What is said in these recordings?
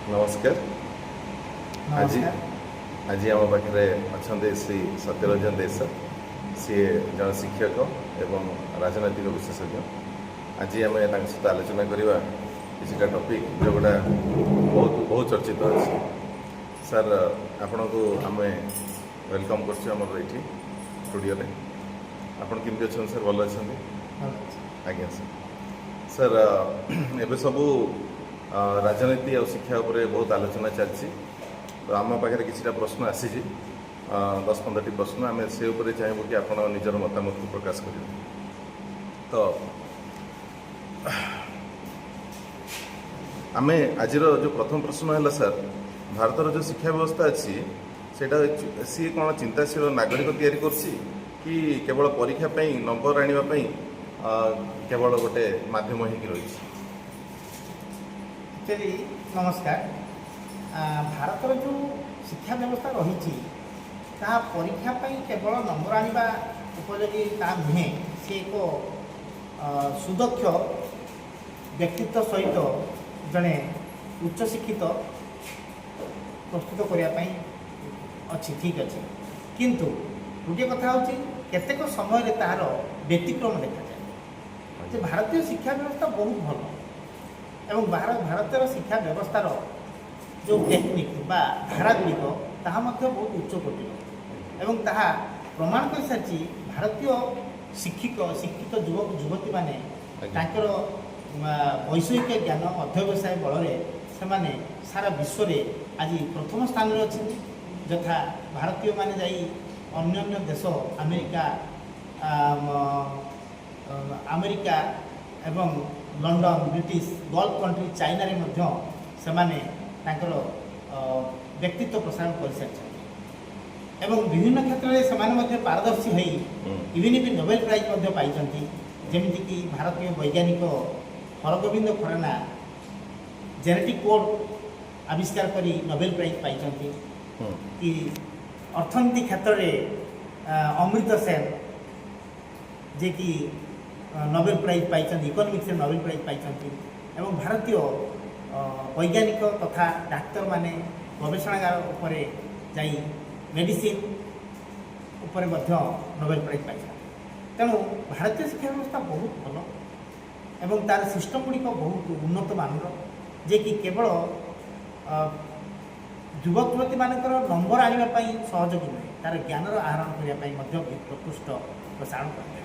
नमस्कार। आज नमस्कार। आज आम पाखे अच्छा श्री सत्यरंजन देश सी जन शिक्षक एवं राजनैतिक विशेषज्ञ। आज आम सहित आलोचना करवा किसी टॉपिक जोटा बहुत बहुत चर्चित अच्छे। सर आपण को आम वेलकम कर स्टूडियो में आपन केमती अच्छा सर? भल अच्छा आज्ञा सर। सर एबे सबू राजनीति और शिक्षा उपरे बहुत आलोचना चलती। तो आम पाखे किसी प्रश्न आसी 10-15टी प्रश्न आम से उपरे चाहबू कि आप निजर मतामत को प्रकाश करें। तो आम आज जो प्रथम प्रश्न है सर, भारतर जो शिक्षा व्यवस्था अच्छी सेटा सी कौन चिंताशील नागरिक तैयारी करसी कि केवल परीक्षा नंबर आने केवल गोटे माध्यम ही रही? नमस्कार। भारतर जो शिक्षा व्यवस्था रही परीक्षा केवल नंबर आने उपयोगी ता नुहे, सी एक सुदक्ष व्यक्तित्व सहित जड़े उच्च शिक्षित प्रस्तुत करने अच्छी ठीक अच्छे, किंतु गोटे कथा हूँ केतेक समय तार व्यतिक्रम देखा जाए। भारतीय शिक्षा व्यवस्था बहुत भल एवं भारतर शिक्षा व्यवस्थार जो टेक्निक बा धारागुड़िक ताहा बहुत उच्च कोटिर एवं ताहा प्रमाण कर सारी। भारतीय शिक्षित युवक युवती माने तांकर वैषयिक ज्ञान अध्यवसाय बल से सारा विश्व में आज प्रथम स्थान में अच्छे। यथा भारतीय माने जाई अन्य देश अमेरिका एवं London British gulf country China रे मध्य सेमाने तांकर व्यक्तित्व प्रसारण कर सारी एवं विभिन्न क्षेत्र में सेमाने पारदर्शी है। इवन भी नोबेल प्राइज पाई जमीक कि भारतीय वैज्ञानिक हरगोविंद खुराना जेनेटिक कोड आविष्कार करी नोबेल प्राइज पाई कि अर्थनीति क्षेत्र में अमृत सेन जे कि नोबेल प्राइज पाई इकोनॉमिक्स नोबेल प्राइज पाई एवं भारतीय वैज्ञानिक तथा डाक्तर माने गवेषणागार उपरे जाई मेडिसिन उपरे नोबेल प्राइज पाई। तेणु भारतीय शिक्षा व्यवस्था बहुत भल एवं तार सिस्टम गुड़िक बहुत उन्नत मानर जे कि केवल युवक युवती मानकर नंबर आने सहयोगी नुहे, तार ज्ञानर आहरण करने प्रकृष्ट प्रसारण कर।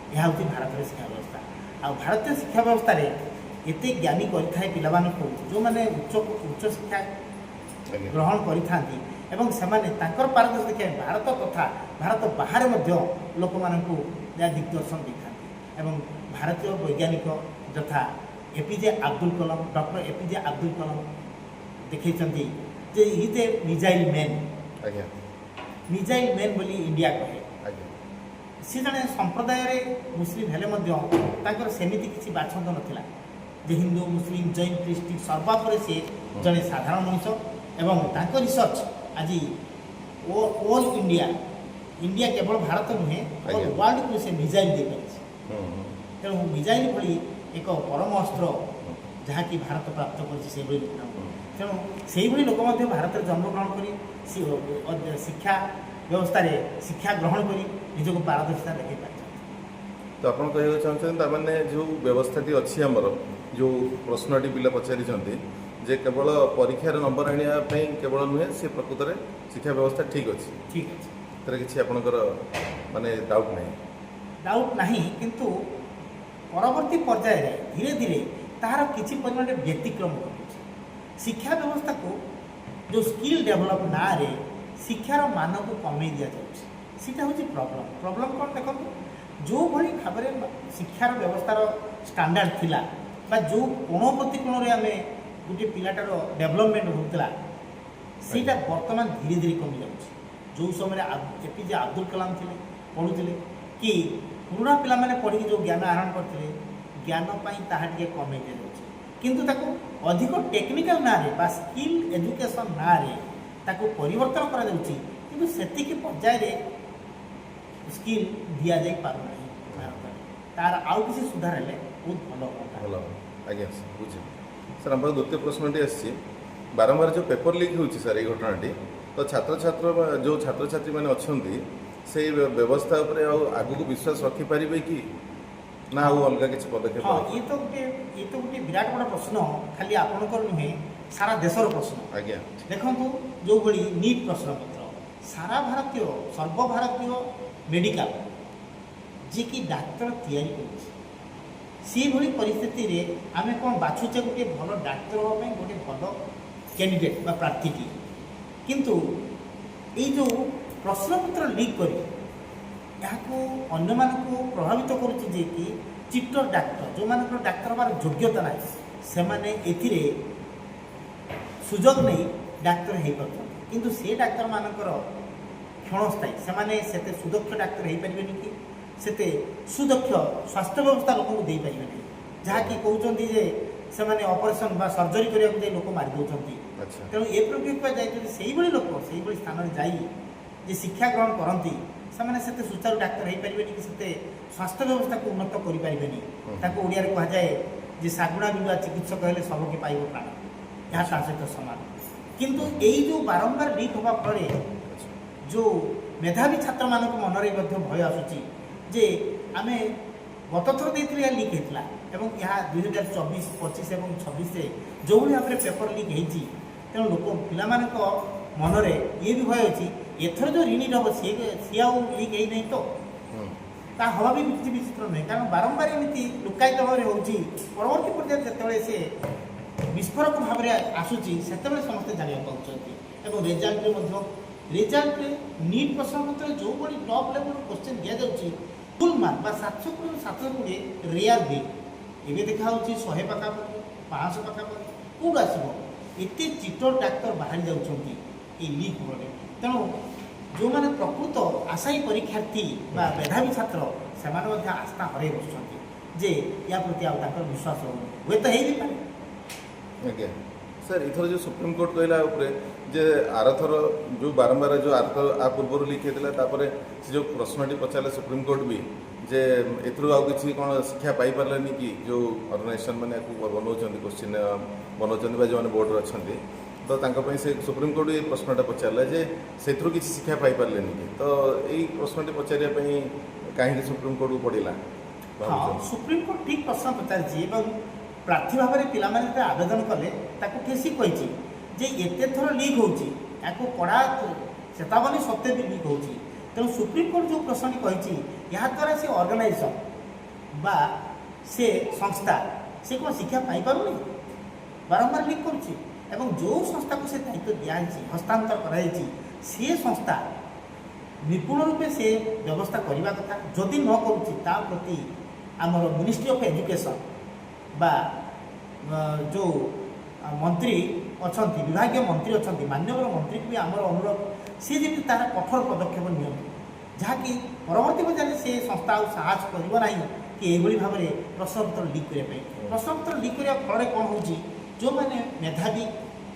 यह हूँ भारतीय शिक्षा व्यवस्था। आ भारतीय शिक्षा व्यवस्था एते ज्ञानी करें पिला जो मैंने उच्च शिक्षा ग्रहण कर पारदर्शी देखा भारत तथा भारत बाहर लोक मानू दिग्दर्शन देखा। भारतीय वैज्ञानिक यथा APJ Abdul Kalam doctor APJ Abdul Kalam देखते जे इज ए मिजाइल मैन बोली इंडिया कहे। सी जड़े संप्रदाय मुस्लिम हेले सेमिति किसी बाछंद नथिला जे हिंदू मुस्लिम जैन ख्रीष्टी सर्वापर सी जड़े साधारण मनुष्य एवं तांको रिसर्च आज ऑल इंडिया केवल भारत नुहे वर्ल्ड को से मिजाइल दे पारिछि। तेणु मिजाइल भली एक परम अस्त्र जहाँकि भारत प्राप्त कर। तेणु से लोक भारत में जन्मग्रहण कर शिक्षा व्यवस्था शिक्षा ग्रहण कर निजक पारदर्शिता देखा पार। तो आप कहना चाहते मैंने जो व्यवस्थाटी अच्छी आमर जो प्रश्नटी पिला पचारि जे केवल परीक्षार नंबर आने केवल नुहे सी प्रकृत में शिक्षा व्यवस्था ठीक अच्छी ठीक अच्छे तर किसी आपणकर माने डाउट नहीं किंतु परवर्ती पर्याय धीरे धीरे तार किसी परिमाण व्यतिक्रम कर शिक्षा व्यवस्था को जो स्किल डेवलप ना रे शिक्षार मान को कमे दि जाटा हूँ प्रॉब्लम कौन देखो जो भली भाव में शिक्षार व्यवस्थार स्टैंडर्ड थिला बा जो कोण प्रति कोण आम गोटे पिलाटार डेवलपमेंट होता सीटा बर्तमान धीरे धीरे कमी जाऊँ। जो समय एपीजे अब्दुल कलाम थे पढ़ुले कि पुराना पिला माने पढ़ी जो ज्ञान आहरण करते ज्ञानपाई ताहा टिके कमे दिया किंतु ताको अधिक टेक्निकल ना रे बा स्किल एजुकेशन ना रे ताको परिवर्तन करा जाउची किंतु सेतिकी पर्याय रे स्किल दिया जाई पारु नाही भारत तार आउ किसी सुधार हेले बहुत भलो आज्ञा बुझे सर। आम द्वितीय प्रश्नटी आसी बारंबार जो पेपर लीक होची सर ये घटनाटी तो छात्र छात्र जो छात्र छात्री मैंने अच्छी से व्यवस्था उपरे आगु को विश्वास रखी पारिबे कि ना आउ अलग किसी पदक्षेप हाँ ये तो गोटे विराट बड़ा प्रश्न खाली आपणकर नुहे सारा देशर प्रश्न आज्ञा देखु जो भली नीट प्रश्न पत्र सारा भारतीय सर्वभारतीय मेडिकल जी की डाक्तर तैयारी करुच्छे सी भली परिस्थिति रे आमे कौन बाछुचे गोटे भल डाक्तर होगा गोटे भल कैंडिडेट बा प्रार्थी किंतु ये जो प्रश्नपत्र लीक कर अन्य मानक प्रभावित करुच्चे जे कि चिटर डाक्तर जो मान डाक्तर हमार योग्यता ना से माने एथिरे सुजोग नहीं डाक्तर हो पार किंतु से डाक्तर मानकर क्षणस्थायी से माने सेते सुदक्ष डाक्तर हो पारे कि सेते सुदक्ष स्वास्थ्य व्यवस्था लोक दे पारे जहाँकि कहते जे से माने ऑपरेशन बा सर्जरी करने को लोक मारी दौरान तेणु ए प्रक्रिया जाइए से लोक से स्थान जा शिक्षा ग्रहण करती से सुचारू डाक्तर हो पारे कि से स्वास्थ्य व्यवस्था को उन्नत करें ओडिया कहुए जे सागुणा बिलुआ चिकित्सक हेले सबके पाइब प्राण यहाँ ता सहित सामान किंतु यही जो बारंबार लीक होगा फल जो मेधावी छात्र मान मनरे भय आसूची जे आम गत थर देते लीक होता एवं यह 2024, 25 और 26 जो भाव में पेपर लीक होती तेणु लोक पिला मनरे ये भी भय अच्छी एथर जो रिनिट हम सी लीक है नहीं तो हवा भी किसी विचित्र नुहे कारण बारंबार एमती लुकायित भाव में होती परवर्ती पर्याय से विस्फोरक भाव में आसूची से समस्ते जाना पाँच रेजल्ट नीट प्रश्नपत्र जो भाई टॉप लेवल क्वेश्चन दि जाऊँगी फुल मार्क 700 रेयर भी ये देखा 100 पाखापाखि 500 पाखापाखि कौट आसो एत चिटर डाक्तर बाहरी जाऊँगी लीक फल तेणु जो मैंने प्रकृत आशायी परीक्षार्थी मेधावी छात्र से आस्था हर बस जे या प्रति विश्वास हे तो हो पारे आज्ञा सर इथर जो सुप्रीम कोर्ट कहला उपरे जे आरथर जो बारंबार जो आरथर आ पूर्व लीक होता से जो प्रश्नटी पचारे सुप्रीम कोर्ट भी जे एथरू आउ किसी कौन शिक्षा पाई पार्लानी कि जो ऑर्गेनाइजेशन मैंने बनाऊँ क्वेश्चन बनाऊँ जो बोर्ड अच्छा तो से सुप्रीम कोर्ट ये प्रश्नटा पचारा जे से किसी शिक्षा पाई पार्ले कि तो यही प्रश्नटी पचारे कहीं सुप्रीम कोर्ट को पड़ा हाँ सुप्रीम कोर्ट ठीक प्रश्न पचार प्रार्थी भाव में पे आवेदन कले ठेसी कही जे एते थर लीक होची कड़ा चेतावनी सत्वे भी लीक होची तेणु सुप्रीम कोर्ट जो प्रश्न कही याद्वारा से ऑर्गेनाइजेशन बा से संस्था से कौन शिक्षा पाई पारुनी बारंबार लीक करुच्ची एवं जो संस्था को से दायित्व दिखाई हस्तांतर कर सी संस्था निपुण रूपे से व्यवस्था करने कथा जदि न करुच्ची प्रति आमर मिनिस्ट्री ऑफ एजुकेशन बा जो मंत्री अच्छा विभाग मंत्री अच्छा माननीय मंत्री को भी आमर अनुरोध सी जमी तार कठोर पदक्षेप नि जहाँकि परवर्ती पर्यायर से संस्था साहस करना कि यही भाव में प्रश्नपत्र लीक करने प्रश्नपत्र लीक करने फल कौन हो जो मैंने मेधावी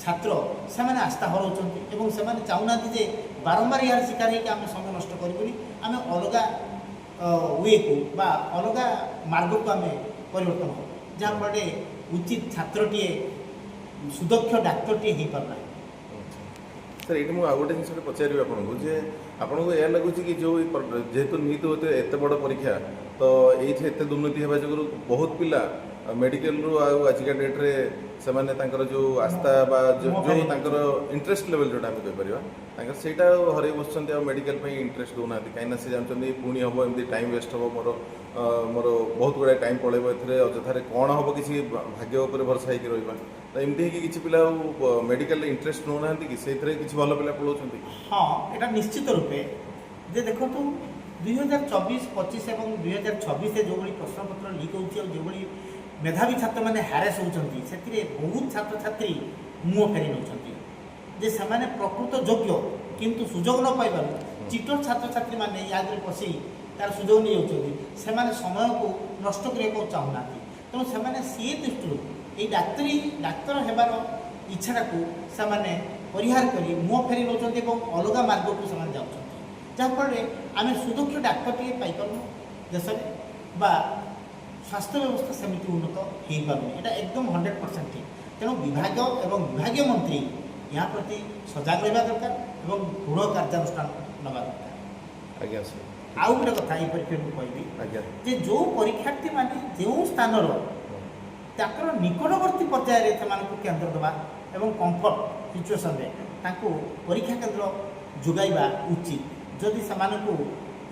छात्र से मैंने आस्था हराउं से चाहूना जे बारंबार यार शिकार होकर समय नष्ट करें आम अलग वे को बा अलग मार्ग को आम परिवर्तन हो जहाँफल उचित छात्रटीए सुदक्ष डाक्तरटीए हो पारना सर ये मुझे गोटे जिन पचारि आपको जे आपको यह लगुच कि जो जेहेतु नीट होते एत बड़ परीक्षा तो ये एत दुर्नीति होगा जो बहुत पिला मेडिकल रू आजिका डेट्रे से जो आस्था बा जो इंटरेस्ट लेवल जोटा आम कहीपर से हर बस मेडिकल इंटरेस्ट दौना कहीं से जानते पुणी हम एमती टाइम वेस्ट हम मोर बहुत गुड़ा टाइम पड़े अଯଥାରେ कौन हम किसी भाग्य उपर भरसा होकर रहा तो एमती किसी पिला मेडिकल इंटरेस्ट नौना कि से किसी भल पिला पढ़ाऊँ हाँ यहाँ निश्चित रूपे जे देखो 2024, 25 और 2026 जो भाई प्रश्नपत्र लीक हो मेधावी छात्र मैंने हारेस होती से बहुत छात्र छात्री मुँह फेरी नौ से प्रकृत योग्य किंतु सुजोग न पाइबार चिटर छात्र छात्री मैंने या पशि तार सुजोग नहीं जाती समय को नष्ट करने चाहूना तेणु से सी दृष्टि ये डाक्तर होबार इच्छा को से परिहार कर मुँह फेरी नौ अलग मार्ग को जाऊँ जहाँफल आम सुदक्ष डाक्तरटे पाइपार देश में बा स्वास्थ्य व्यवस्था सेमती उन्नत हो पार यहाँ एकदम 100% ठीक ତେଣୁ ବିଭାଗ ଏବଂ ବିଭାଗୀୟ ମନ୍ତ୍ରୀ ଏହା ପ୍ରତି ସଜାଗ ରହିବା ଦରକାର ଏବଂ ଦୃଢ଼ କାର୍ଯ୍ୟାନୁଷ୍ଠାନ ନେବା ଦରକାର। ଆଜ୍ଞା ସାର୍। ଆଉ ଗୋଟେ କଥା ଏହି ପରିପ୍ରେକ୍ଷୀରେ ମୁଁ କହିବି ଆଜ୍ଞା ଯେ ଯେଉଁ ପରୀକ୍ଷାର୍ଥୀମାନେ ଯେଉଁ ସ୍ଥାନର ତାଙ୍କର ନିକଟବର୍ତ୍ତୀ ପର୍ଯ୍ୟାୟରେ ସେମାନଙ୍କୁ କେନ୍ଦ୍ର ଦେବା ଏବଂ କମ୍ଫର୍ଟ ସିଚୁଏସନରେ ତାଙ୍କୁ ପରୀକ୍ଷା କେନ୍ଦ୍ର ଯୋଗାଇବା ଉଚିତ। ଯଦି ସେମାନଙ୍କୁ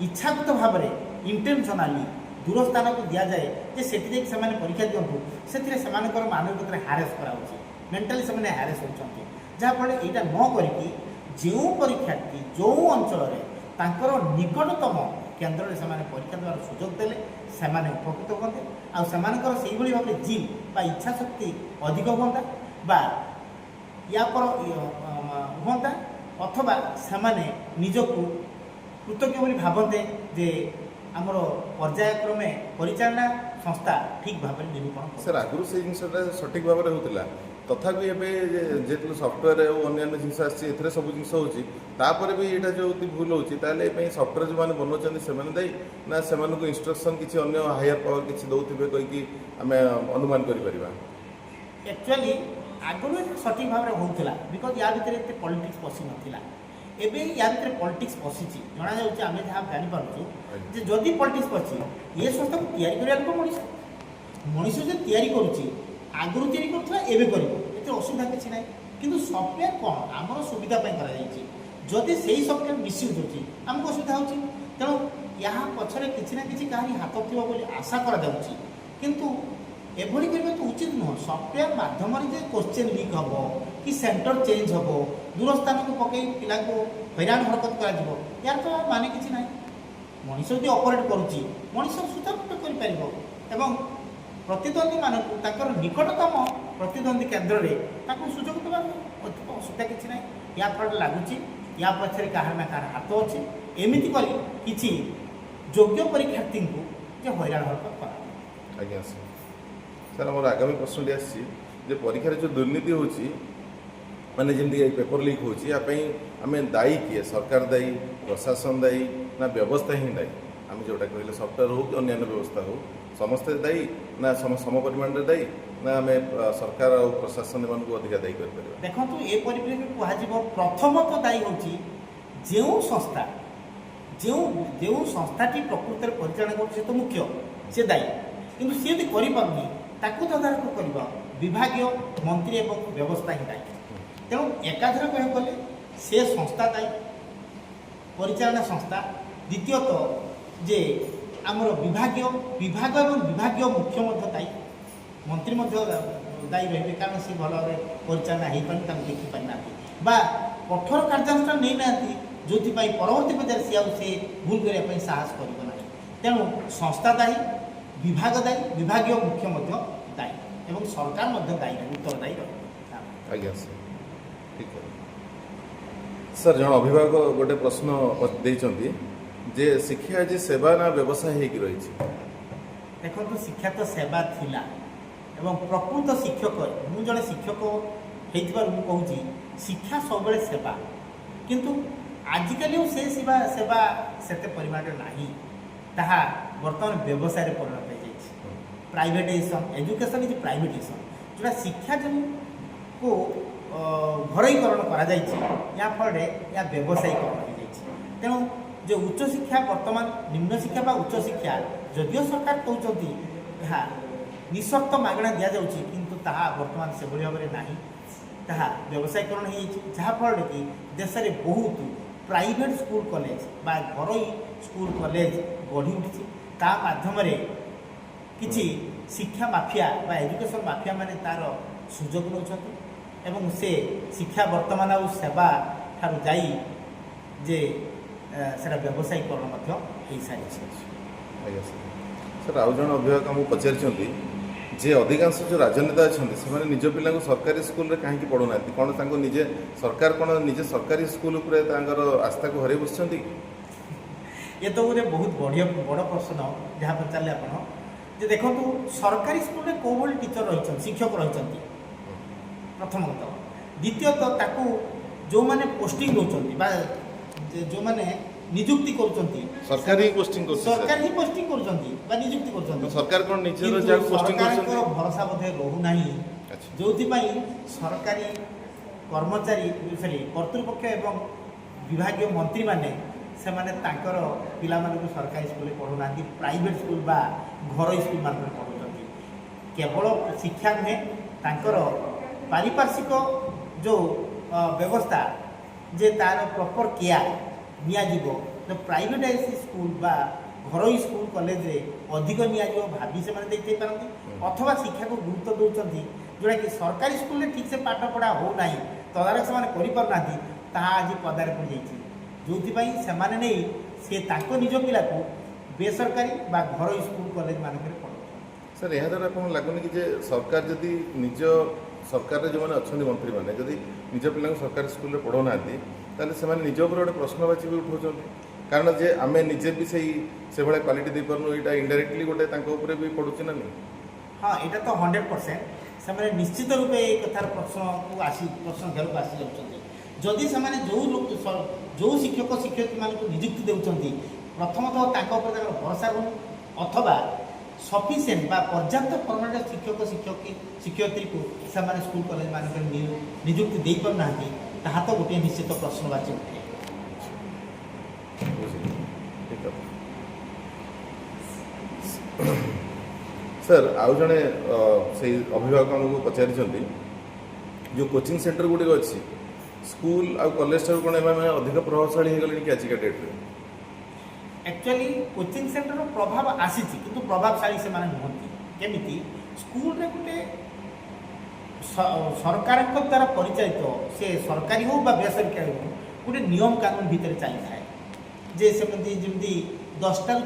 ଇଚ୍ଛାକୃତ ଭାବରେ ଇଣ୍ଟେନସନାଲି ଦୂର ସ୍ଥାନକୁ ଦିଆଯାଏ ଯେ ସେଠି ଯାଇକି ସେମାନେ ପରୀକ୍ଷା ଦିଅନ୍ତୁ, ସେଥିରେ ସେମାନଙ୍କର ମାନବିକତାରେ ହାରେସ୍ କରାହେଉଛି, ମେଣ୍ଟାଲି ସେମାନେ ହାରେସ୍ ହେଉଛନ୍ତି। ଯାହାଫଳରେ ଏଇଟା ନ କରିକି ଯେଉଁ ପରୀକ୍ଷାର୍ଥୀ ଯେଉଁ ଅଞ୍ଚଳରେ ତାଙ୍କର ନିକଟତମ କେନ୍ଦ୍ରରେ ସେମାନେ ପରୀକ୍ଷା ଦେବାର ସୁଯୋଗ ଦେଲେ ସେମାନେ ଉପକୃତ ହୁଅନ୍ତେ, ଆଉ ସେମାନଙ୍କର ସେଇଭଳି ଭାବରେ ଜିଦ୍ ବା ଇଚ୍ଛା ଶକ୍ତି ଅଧିକ ହୁଅନ୍ତା ବା ୟା ପର ହୁଅନ୍ତା, ଅଥବା ସେମାନେ ନିଜକୁ କୃତଜ୍ଞ ବୋଲି ଭାବନ୍ତେ ଯେ ଆମର ପର୍ଯ୍ୟାୟକ୍ରମେ ପରିଚାଳନା ସଂସ୍ଥା ଠିକ୍ ଭାବରେ ନିରୂପଣ କରୁଛି। ସାର୍ ଆଗରୁ ସେଇ ଜିନିଷଟା ସଠିକ୍ ଭାବରେ ହେଉଥିଲା, ତଥାପି ଏବେ ଯେହେତୁ ସଫ୍ଟୱେର୍ ଆଉ ଅନ୍ୟାନ୍ୟ ଜିନିଷ ଆସିଛି ଏଥିରେ ସବୁ ଜିନିଷ ହେଉଛି, ତାପରେ ବି ଏଇଟା ଯଦି ଭୁଲ ହେଉଛି ତାହେଲେ ଏ ପାଇଁ ସଫ୍ଟୱେର୍ ଯେଉଁମାନେ ବନାଉଛନ୍ତି ସେମାନେ ଦାୟୀ ନା ସେମାନଙ୍କୁ ଇନଷ୍ଟ୍ରକ୍ସନ୍ କିଛି ଅନ୍ୟ ହାୟର ପାୱାର କିଛି ଦେଉଥିବେ କହିକି ଆମେ ଅନୁମାନ କରିପାରିବା? ଆକ୍ଚୁଆଲି ଆଗରୁ ସଠିକ୍ ଭାବରେ ହେଉଥିଲା ବିକଜ ୟା ଭିତରେ ଏତେ ପଲିଟିକ୍ସ ପଶି ନଥିଲା। ଏବେ ୟା ଭିତରେ ପଲିଟିକ୍ସ ପଶିଛି, ଜଣାଯାଉଛି ଆମେ ଯାହା ଜାଣିପାରୁଛୁ ଯେ ଯଦି ପଲିଟିକ୍ସ ପଶିଛି ଏ ସଂସ୍ଥାକୁ ତିଆରି କରିବା ଲୋକ ମଣିଷ ଯେ ତିଆରି କରୁଛି ଆଗରୁ ତିଆରି କରୁଥିଲା ଏବେ କରିବ, ଏଥିରେ ଅସୁବିଧା କିଛି ନାହିଁ। କିନ୍ତୁ ସଫ୍ଟୱେର୍ କ'ଣ ଆମର ସୁବିଧା ପାଇଁ କରାଯାଇଛି, ଯଦି ସେଇ ସଫ୍ଟୱେର୍ ମିସ୍ୟୁଜ୍ ହେଉଛି ଆମକୁ ଅସୁବିଧା ହେଉଛି। ତେଣୁ ଏହା ପଛରେ କିଛି ନା କିଛି କାହାରି ହାତ ଥିବ ବୋଲି ଆଶା କରାଯାଉଛି, କିନ୍ତୁ ଏଭଳି କରିବା ତ ଉଚିତ ନୁହଁ। ସଫ୍ଟୱେର୍ ମାଧ୍ୟମରେ ଯେ କୋଶ୍ଚିନ୍ ଲିକ୍ ହେବ କି ସେଣ୍ଟର ଚେଞ୍ଜ ହେବ, ଦୂର ସ୍ଥାନକୁ ପକାଇ ପିଲାଙ୍କୁ ହଇରାଣ ହରକତ କରାଯିବ, ୟାର ତ ମାନେ କିଛି ନାହିଁ। ମଣିଷ ଯଦି ଅପରେଟ୍ କରୁଛି ମଣିଷ ସୁଚାରୁ ରୂପେ କରିପାରିବ ଏବଂ ପ୍ରତିଦ୍ୱନ୍ଦ୍ୱୀମାନଙ୍କୁ ତାଙ୍କର ନିକଟତମ ପ୍ରତିଦ୍ୱନ୍ଦ୍ୱୀ କେନ୍ଦ୍ରରେ ତାଙ୍କୁ ସୁଯୋଗ ଦେବାର ଅସୁବିଧା କିଛି ନାହିଁ। ୟା ଫଳରେ ଲାଗୁଛି ୟା ପଛରେ କାହାର ନା କାହାର ହାତ ଅଛି, ଏମିତି କରି କିଛି ଯୋଗ୍ୟ ପରୀକ୍ଷାର୍ଥୀଙ୍କୁ ଯେ ହଇରାଣ ହରକତ କରାଯିବ। ଆଜ୍ଞା ସାର୍। ସାର୍ ଆମର ଆଗାମୀ ପ୍ରଶ୍ନଟି ଆସିଛି ଯେ ପରୀକ୍ଷାରେ ଯେଉଁ ଦୁର୍ନୀତି ହେଉଛି, ମାନେ ଯେମିତି ଏଇ ପେପର ଲିକ୍ ହେଉଛି, ୟା ପାଇଁ ଆମେ ଦାୟୀ କିଏ? ସରକାର ଦାୟୀ, ପ୍ରଶାସନ ଦାୟୀ ନା ବ୍ୟବସ୍ଥା ହିଁ ଦାୟୀ? ଆମେ ଯେଉଁଟା କହିଲେ ସଫ୍ଟୱେର୍ ହେଉ କି ଅନ୍ୟାନ୍ୟ ବ୍ୟବସ୍ଥା ହେଉ ସମସ୍ତେ ଦାୟୀ ନା ସମ ପରିମାଣରେ ଦାୟୀ ନା ଆମେ ସରକାର ଆଉ ପ୍ରଶାସନ ଏମାନଙ୍କୁ ଅଧିକା ଦାୟୀ କରିପାରିବା? ଦେଖନ୍ତୁ ଏ ପରିପ୍ରେକ୍ଷୀରେ କୁହାଯିବ ପ୍ରଥମତଃ ଦାୟୀ ହେଉଛି ଯେଉଁ ସଂସ୍ଥା ଯେଉଁ ସଂସ୍ଥାଟି ପ୍ରକୃତରେ ପରିଚାଳନା କରୁଛି ସେ ତ ମୁଖ୍ୟ, ସେ ଦାୟୀ। କିନ୍ତୁ ସିଏ ଯଦି କରିପାରୁନି ତାକୁ ତଦାରଖ କରିବା ବିଭାଗୀୟ ମନ୍ତ୍ରୀ ଏବଂ ବ୍ୟବସ୍ଥା ହିଁ ଦାୟୀ। ତେଣୁ ଏକାଥରେ କହିବାକୁ ଗଲେ ସେ ସଂସ୍ଥା ଦାୟୀ, ପରିଚାଳନା ସଂସ୍ଥା। ଦ୍ୱିତୀୟତଃ ଯେ ଆମର ବିଭାଗ ଏବଂ ବିଭାଗୀୟ ମୁଖ୍ୟ ମଧ୍ୟ ଦାୟୀ, ମନ୍ତ୍ରୀ ମଧ୍ୟ ଦାୟୀ ରହିବେ, କାରଣ ସେ ଭଲ ଭାବରେ ପରିଚାଳନା ହୋଇପାରୁନି, ତାଙ୍କୁ ଦେଖିପାରିନାହାନ୍ତି ବା କଠୋର କାର୍ଯ୍ୟାନୁଷ୍ଠାନ ନେଇନାହାନ୍ତି, ଯେଉଁଥିପାଇଁ ପରବର୍ତ୍ତୀ ପର୍ଯ୍ୟାୟରେ ସେ ଆଉ ସେ ଭୁଲ କରିବା ପାଇଁ ସାହସ କରିବ ନାହିଁ। ତେଣୁ ସଂସ୍ଥା ଦାୟୀ, ବିଭାଗ ଦାୟୀ, ବିଭାଗୀୟ ମୁଖ୍ୟ ମଧ୍ୟ ଦାୟୀ ଏବଂ ସରକାର ମଧ୍ୟ ଦାୟୀ ରହିବ, ଉତ୍ତରଦାୟୀ ରହିବ। ଆଜ୍ଞା ସାର୍, ଠିକ୍ ଅଛି ସାର୍। ଜଣେ ଅଭିଭାବକ ଗୋଟେ ପ୍ରଶ୍ନ ଦେଇଛନ୍ତି ଯେ ଶିକ୍ଷା ଆଜି ସେବା ନା ବ୍ୟବସାୟ ହେଇକି ରହିଛି? ଦେଖନ୍ତୁ ଶିକ୍ଷା ତ ସେବା ଥିଲା ଏବଂ ପ୍ରକୃତ ଶିକ୍ଷକ, ମୁଁ ଜଣେ ଶିକ୍ଷକ ହେଇଥିବାରୁ ମୁଁ କହୁଛି ଶିକ୍ଷା ସବୁବେଳେ ସେବା, କିନ୍ତୁ ଆଜିକାଲି ଆଉ ସେ ସେବା ସେତେ ପରିମାଣରେ ନାହିଁ, ତାହା ବର୍ତ୍ତମାନ ବ୍ୟବସାୟରେ ପରିଣତ ହୋଇଯାଇଛି। ପ୍ରାଇଭେଟାଇଜେସନ୍, ଏଜୁକେସନ୍ ଇଜ୍ ପ୍ରାଇଭେଟାଇଜେସନ୍, ଯେଉଁଟା ଶିକ୍ଷା ଯେଉଁକୁ ଘରୋଇକରଣ କରାଯାଇଛି, ଯାହାଫଳରେ ଏହା ବ୍ୟବସାୟୀକରଣ ହୋଇଯାଇଛି। ତେଣୁ ଯେ ଉଚ୍ଚଶିକ୍ଷା ବର୍ତ୍ତମାନ ନିମ୍ନ ଶିକ୍ଷା ବା ଉଚ୍ଚଶିକ୍ଷା ଯଦିଓ ସରକାର କହୁଛନ୍ତି ଏହା ନିଃସର୍ତ୍ତ ମାଗଣା ଦିଆଯାଉଛି, କିନ୍ତୁ ତାହା ବର୍ତ୍ତମାନ ସେଭଳି ଭାବରେ ନାହିଁ, ତାହା ବ୍ୟବସାୟୀକରଣ ହୋଇଯାଇଛି। ଯାହାଫଳରେ କି ଦେଶରେ ବହୁତ ପ୍ରାଇଭେଟ୍ ସ୍କୁଲ କଲେଜ ବା ଘରୋଇ ସ୍କୁଲ କଲେଜ ଗଢ଼ି ଉଠିଛି। ତା ମାଧ୍ୟମରେ କିଛି ଶିକ୍ଷା ମାଫିଆ ବା ଏଜୁକେସନ୍ ମାଫିଆ ମାନେ ତା'ର ସୁଯୋଗ ନେଉଛନ୍ତି ଏବଂ ସେ ଶିକ୍ଷା ବର୍ତ୍ତମାନ ଆଉ ସେବା ଠାରୁ ଯାଇ ଯେ ସେଟା ବ୍ୟବସାୟୀକରଣ ମଧ୍ୟ ହୋଇସାରିଛି। ଆଜ୍ଞା ସାର୍। ସାର୍ ଆଉ ଜଣେ ଅଭିଭାବକ ଆମକୁ ପଚାରିଛନ୍ତି ଯେ ଅଧିକାଂଶ ଯେଉଁ ରାଜନେତା ଅଛନ୍ତି ସେମାନେ ନିଜ ପିଲାଙ୍କୁ ସରକାରୀ ସ୍କୁଲରେ କାହିଁକି ପଢ଼ୁନାହାନ୍ତି? କ'ଣ ତାଙ୍କୁ ନିଜେ ସରକାର କ'ଣ ନିଜେ ସରକାରୀ ସ୍କୁଲ ଉପରେ ତାଙ୍କର ଆସ୍ଥାକୁ ହରାଇ ବସିଛନ୍ତି? ଏ ତ ଗୋଟେ ବହୁତ ବଡ଼ ପ୍ରଶ୍ନ ଯାହା ପଚାରିଲେ ଆପଣ। ଯେ ଦେଖନ୍ତୁ ସରକାରୀ ସ୍କୁଲରେ କେଉଁଭଳି ଟିଚର ରହିଛନ୍ତି, ଶିକ୍ଷକ ରହିଛନ୍ତି ପ୍ରଥମ କଥା। ଦ୍ୱିତୀୟତଃ ତାକୁ ଯେଉଁମାନେ ପୋଷ୍ଟିଂ ଦେଉଛନ୍ତି ବା ଯେଉଁମାନେ ନିଯୁକ୍ତି କରୁଛନ୍ତି ସରକାର ହିଁ ପୋଷ୍ଟିଂ କରୁଛନ୍ତି, ସରକାର ହିଁ ପୋଷ୍ଟିଂ କରୁଛନ୍ତି ବା ନିଯୁକ୍ତି କରୁଛନ୍ତି। ସରକାର କ'ଣ ନିଜର କିନ୍ତୁ ଯାହାକୁ ପୋଷ୍ଟିଂ ସରକାରଙ୍କର କରୁଛନ୍ତି ଭରସା ବୋଧେ ରହୁନାହିଁ ଆଚ୍ଛା ଯୋଉଥିପାଇଁ ସରକାରୀ କର୍ମଚାରୀ କର୍ତ୍ତୃପକ୍ଷ ଏବଂ ବିଭାଗୀୟ ମନ୍ତ୍ରୀମାନେ ସେମାନେ ତାଙ୍କର ପିଲାମାନଙ୍କୁ ସରକାରୀ ସ୍କୁଲରେ ପଢ଼ଉନାହାନ୍ତି, ପ୍ରାଇଭେଟ୍ ସ୍କୁଲ ବା ଘରୋଇ ସ୍କୁଲମାନଙ୍କରେ ପଢ଼ଉଛନ୍ତି। କେବଳ ଶିକ୍ଷା ନୁହେଁ, ତାଙ୍କର ପାରିପାର୍ଶ୍ୱିକ ଯେଉଁ ବ୍ୟବସ୍ଥା ଯେ ତାର ପ୍ରପର କେୟାର ନିଆଯିବ, ତ ପ୍ରାଇଭେଟାଇଜ ସ୍କୁଲ ବା ଘରୋଇ ସ୍କୁଲ କଲେଜରେ ଅଧିକ ନିଆଯିବ ଭାବି ସେମାନେ ଦେଇଥାଇପାରନ୍ତି, ଅଥବା ଶିକ୍ଷାକୁ ଗୁରୁତ୍ୱ ଦେଉଛନ୍ତି ଯେଉଁଟାକି ସରକାରୀ ସ୍କୁଲରେ ଠିକ୍ସେ ପାଠ ପଢ଼ା ହେଉନାହିଁ, ତଦାରଖ ସେମାନେ କରିପାରୁନାହାନ୍ତି, ତାହା ଆଜି ପଦାରେ ପଡ଼ିଯାଇଛି। ଯେଉଁଥିପାଇଁ ସେମାନେ ନେଇ ସେ ତାଙ୍କ ନିଜ ପିଲାକୁ ବେସରକାରୀ ବା ଘରୋଇ ସ୍କୁଲ କଲେଜ ମାନଙ୍କରେ ପଢ଼ାଉଛନ୍ତି। ସାର୍ ଏହା ଦ୍ୱାରା ଆପଣଙ୍କୁ ଲାଗୁନି କି ଯେ ସରକାର ଯଦି ନିଜ ସରକାରରେ ଯେଉଁମାନେ ଅଛନ୍ତି ମନ୍ତ୍ରୀମାନେ ଯଦି ନିଜ ପିଲାଙ୍କୁ ସରକାରୀ ସ୍କୁଲରେ ପଢ଼ାଉନାହାନ୍ତି ତାହେଲେ ସେମାନେ ନିଜ ଉପରେ ଗୋଟେ ପ୍ରଶ୍ନବାଚୀ ବି ଉଠାଉଛନ୍ତି, କାରଣ ଯେ ଆମେ ନିଜେ ବି ସେଭଳିଆ କ୍ୱାଲିଟି ଦେଇପାରୁନୁ, ଏଇଟା ଇନଡାଇରେକ୍ଟଲି ଗୋଟେ ତାଙ୍କ ଉପରେ ବି ପଡ଼ୁଛି ନା ନାହିଁ? ହଁ, ଏଇଟା ତ 100% ସେମାନେ ନିଶ୍ଚିତ ରୂପେ ଏଇ କଥାର ପ୍ରଶ୍ନ ଘେରକୁ ଆସି ଯାଉଛନ୍ତି। ଯଦି ସେମାନେ ଯେଉଁ ଶିକ୍ଷକ ଶିକ୍ଷୟିତ୍ରୀମାନଙ୍କୁ ନିଯୁକ୍ତି ଦେଉଛନ୍ତି ପ୍ରଥମତଃ ତାଙ୍କ ଉପରେ ତାଙ୍କର ଭରସା ରହୁନି, ଅଥବା ସଫିସିଏଣ୍ଟ ବା ପର୍ଯ୍ୟାପ୍ତ ପରିମାଣର ଶିକ୍ଷୟିତ୍ରୀକୁ ସେମାନେ ସ୍କୁଲ କଲେଜ ମାନଙ୍କରେ ନିଯୁକ୍ତି ଦେଇପାରୁନାହାନ୍ତି, ତାହା ତ ଗୋଟିଏ ନିଶ୍ଚିତ ପ୍ରଶ୍ନବାଚୀ ଉଠେ। ସାର୍ ଆଉ ଜଣେ ସେଇ ଅଭିଭାବକ ଆମକୁ ପଚାରିଛନ୍ତି ଯେଉଁ କୋଚିଂ ସେଣ୍ଟର ଗୁଡ଼ିକ ଅଛି ସ୍କୁଲ ଆଉ କଲେଜ ଠାରୁ କ'ଣ ଏମାନେ ଅଧିକ ପ୍ରଭାବଶାଳୀ ହୋଇଗଲେଣି କି ଆଜିକା ଡେଟ୍ରେ? ଆକ୍ଚୁଆଲି କୋଚିଂ ସେଣ୍ଟରର ପ୍ରଭାବ ଆସିଛି, କିନ୍ତୁ ପ୍ରଭାବଶାଳୀ ସେମାନେ ନୁହନ୍ତି। କେମିତି? ସ୍କୁଲରେ ଗୋଟେ ସରକାରଙ୍କ ଦ୍ୱାରା ପରିଚାଳିତ, ସେ ସରକାରୀ ହେଉ ବା ବେସରକାରୀ ହେଉ, ଗୋଟେ ନିୟମ କାନୁନ ଭିତରେ ଚାଲିଥାଏ ଯେ ସେମିତି ଯେମିତି 10ଟାରୁ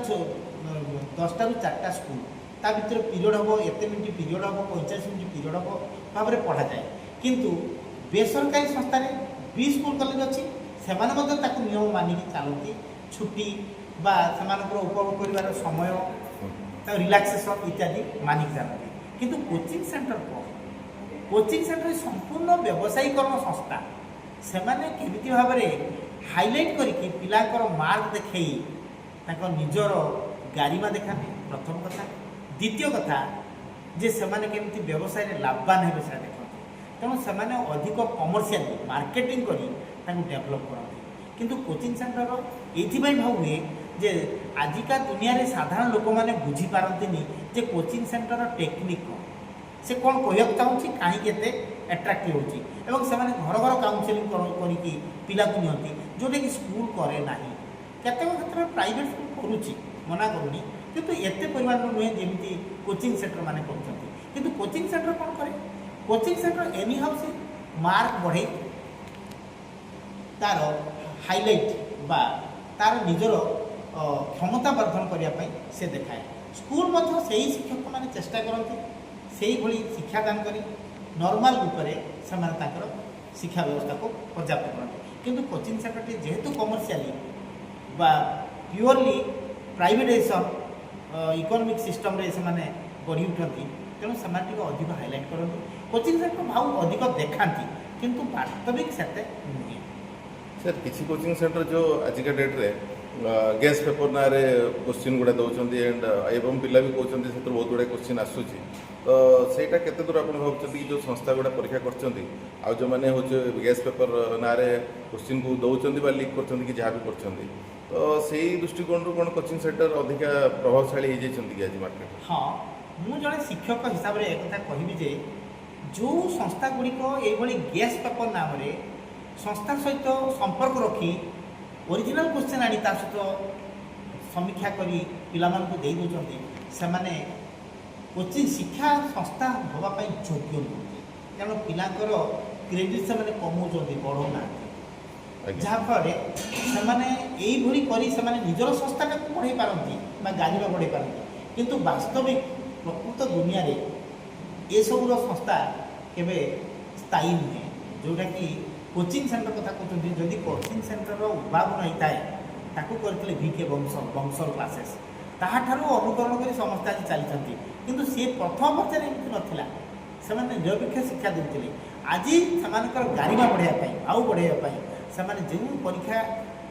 4ଟା ସ୍କୁଲ, ତା ଭିତରେ ପିରିୟଡ଼ ହେବ, ଏତେ ମିନିଟ୍ ପିରିୟଡ଼ ହେବ, 45 ମିନିଟ୍ ପିରିୟଡ଼ ହେବ ଭାବରେ ପଢ଼ାଯାଏ। କିନ୍ତୁ ବେସରକାରୀ ସଂସ୍ଥାରେ ବି ସ୍କୁଲ କଲେଜ ଅଛି, ସେମାନେ ମଧ୍ୟ ତାକୁ ନିୟମ ମାନିକି ଚାଲନ୍ତି। ଛୁଟି ବା ସେମାନଙ୍କର ଉପଭୋଗ କରିବାର ସମୟ, ରିଲାକ୍ସେସନ୍ ଇତ୍ୟାଦି ମାନିକି ଚାଲନ୍ତି। କିନ୍ତୁ କୋଚିଂ ସେଣ୍ଟର କ'ଣ? କୋଚିଂ ସେଣ୍ଟର ସମ୍ପୂର୍ଣ୍ଣ ବ୍ୟବସାୟୀକରଣ ସଂସ୍ଥା। ସେମାନେ କେମିତି ଭାବରେ ହାଇଲାଇଟ୍ କରିକି ପିଲାଙ୍କର ମାର୍କ ଦେଖାଇ ତାଙ୍କ ନିଜର ଗାରିମା ଦେଖାନ୍ତି, ପ୍ରଥମ କଥା। ଦ୍ୱିତୀୟ କଥା ଯେ ସେମାନେ କେମିତି ବ୍ୟବସାୟରେ ଲାଭବାନ ହେବେ ସେଟା ଦେଖନ୍ତି। ତେଣୁ ସେମାନେ ଅଧିକ କମର୍ସିଆଲି ମାର୍କେଟିଂ କରି ତାଙ୍କୁ ଡେଭଲପ୍ କରନ୍ତି। କିନ୍ତୁ କୋଚିଂ ସେଣ୍ଟର ଏଇଥିପାଇଁ ଭାବ ହୁଏ ଯେ ଆଜିକା ଦୁନିଆରେ ସାଧାରଣ ଲୋକମାନେ ବୁଝିପାରନ୍ତିନି ଯେ କୋଚିଂ ସେଣ୍ଟରର ଟେକ୍ନିକ୍ କ'ଣ, ସେ କ'ଣ କହିବାକୁ ଚାହୁଁଛି, କାହିଁକି ଏତେ ଆଟ୍ରାକ୍ଟିଭ୍ ହେଉଛି, ଏବଂ ସେମାନେ ଘର ଘର କାଉନସିଲିଂ କରିକି ପିଲାକୁ ନିଅନ୍ତି, ଯେଉଁଟାକି ସ୍କୁଲ କରେ ନାହିଁ। କେତେକ କ୍ଷେତ୍ରରେ ପ୍ରାଇଭେଟ୍ ସ୍କୁଲ କରୁଛି, ମନା କରୁନି, କିନ୍ତୁ ଏତେ ପରିମାଣର ନୁହେଁ ଯେମିତି କୋଚିଂ ସେଣ୍ଟର ମାନେ କରୁଛନ୍ତି। କିନ୍ତୁ କୋଚିଂ ସେଣ୍ଟର କ'ଣ କରେ? କୋଚିଂ ସେଣ୍ଟର ଏନି ହାଉ ସେ ମାର୍କ ବଢ଼େଇ ତାର ହାଇଲାଇଟ୍ ବା ତାର ନିଜର କ୍ଷମତା ବର୍ଦ୍ଧନ କରିବା ପାଇଁ ସେ ଦେଖାଏ। ସ୍କୁଲ ମଧ୍ୟ ସେହି ଶିକ୍ଷକମାନେ ଚେଷ୍ଟା କରନ୍ତି ସେଇଭଳି ଶିକ୍ଷାଦାନ କରି ନର୍ମାଲ ରୂପରେ ସେମାନେ ତାଙ୍କର ଶିକ୍ଷା ବ୍ୟବସ୍ଥାକୁ ପର୍ଯ୍ୟାପ୍ତ କରନ୍ତି। କିନ୍ତୁ କୋଚିଂ ସେଣ୍ଟରଟି ଯେହେତୁ କମର୍ସିଆଲି ବା ପିଓରଲି ପ୍ରାଇଭେଟାଇଜେସନ୍ ଇକୋନୋମିକ୍ ସିଷ୍ଟମରେ ସେମାନେ ଗଢ଼ି ଉଠନ୍ତି, ତେଣୁ ସେମାନେ ଟିକେ ଅଧିକ ହାଇଲାଇଟ୍ କରନ୍ତି। କୋଚିଂ ସେଣ୍ଟର ଭାଉ ଅଧିକ ଦେଖାନ୍ତି, କିନ୍ତୁ ବାସ୍ତବିକ ସେତେ ନୁହେଁ। ସାର୍ କିଛି କୋଚିଂ ସେଣ୍ଟର ଯେଉଁ ଆଜିକା ଡେଟ୍ରେ ଗେସ୍ ପେପର ନାଁରେ କୋଶ୍ଚିନ୍ ଗୁଡ଼ା ଦେଉଛନ୍ତି ଏବଂ ପିଲା ବି କହୁଛନ୍ତି ସେଥିରୁ ବହୁତ ଗୁଡ଼ାଏ କୋଶ୍ଚିନ୍ ଆସୁଛି, ତ ସେଇଟା କେତେ ଦୂର ଆପଣ ଭାବୁଛନ୍ତି କି ଯେଉଁ ସଂସ୍ଥା ଗୁଡ଼ା ପରୀକ୍ଷା କରୁଛନ୍ତି ଆଉ ଯେଉଁମାନେ ହେଉଛି ଗେସ୍ ପେପର ନାଁରେ କୋଶ୍ଚିନ୍କୁ ଦେଉଛନ୍ତି ବା ଲିକ୍ କରୁଛନ୍ତି କି ଯାହା ବି କରୁଛନ୍ତି, ତ ସେଇ ଦୃଷ୍ଟିକୋଣରୁ କ'ଣ କୋଚିଂ ସେଣ୍ଟର ଅଧିକା ପ୍ରଭାବଶାଳୀ ହେଇଯାଇଛନ୍ତି କି ଆଜି ମାର୍କେଟରେ? ହଁ, ମୁଁ ଜଣେ ଶିକ୍ଷକ ହିସାବରେ ଏକଥା କହିବି ଯେ ଯେଉଁ ସଂସ୍ଥା ଗୁଡ଼ିକ ଏଇଭଳି ଗେସ୍ ପେପର ନାମରେ ସଂସ୍ଥା ସହିତ ସମ୍ପର୍କ ରଖି ଓରିଜିନାଲ କୋଶ୍ଚିନ୍ ଆଣି ତା ସହିତ ସମୀକ୍ଷା କରି ପିଲାମାନଙ୍କୁ ଦେଇ ଦେଉଛନ୍ତି, ସେମାନେ କୋଚିଂ ଶିକ୍ଷା ସଂସ୍ଥା ହେବା ପାଇଁ ଯୋଗ୍ୟ ନୁହନ୍ତି। କାରଣ ପିଲାଙ୍କର କ୍ରେଡ଼ିଟ୍ ସେମାନେ କମାଉଛନ୍ତି, ବଢ଼ଉନାହାନ୍ତି। ଯାହାଫଳରେ ସେମାନେ ଏଇଭଳି କରି ସେମାନେ ନିଜର ସଂସ୍ଥାଟାକୁ ବଢ଼େଇ ପାରନ୍ତି ବା ଗାରିମା ବଢ଼େଇ ପାରନ୍ତି, କିନ୍ତୁ ବାସ୍ତବିକ ପ୍ରକୃତ ଦୁନିଆରେ ଏସବୁର ସଂସ୍ଥା କେବେ ସ୍ଥାୟୀ ନୁହେଁ। ଯେଉଁଟାକି କୋଚିଂ ସେଣ୍ଟର କଥା କହୁଛନ୍ତି, ଯଦି କୋଚିଂ ସେଣ୍ଟରର ଉଦ୍ଭାବନ ହେଇଥାଏ ତାକୁ କରିଥିଲେ VK ବଂଶଲ କ୍ଲାସେସ୍, ତାହାଠାରୁ ଅନୁକରଣ କରି ସମସ୍ତେ ଆଜି ଚାଲିଛନ୍ତି। କିନ୍ତୁ ସିଏ ପ୍ରଥମ ପର୍ଯ୍ୟାୟରେ ଏମିତି ନଥିଲା, ସେମାନେ ନିରପେକ୍ଷ ଶିକ୍ଷା ଦେଉଥିଲେ। ଆଜି ସେମାନଙ୍କର ଗାରିମା ବଢ଼ାଇବା ପାଇଁ, ଆଉ ବଢ଼ାଇବା ପାଇଁ ସେମାନେ ଯେଉଁ ପରୀକ୍ଷା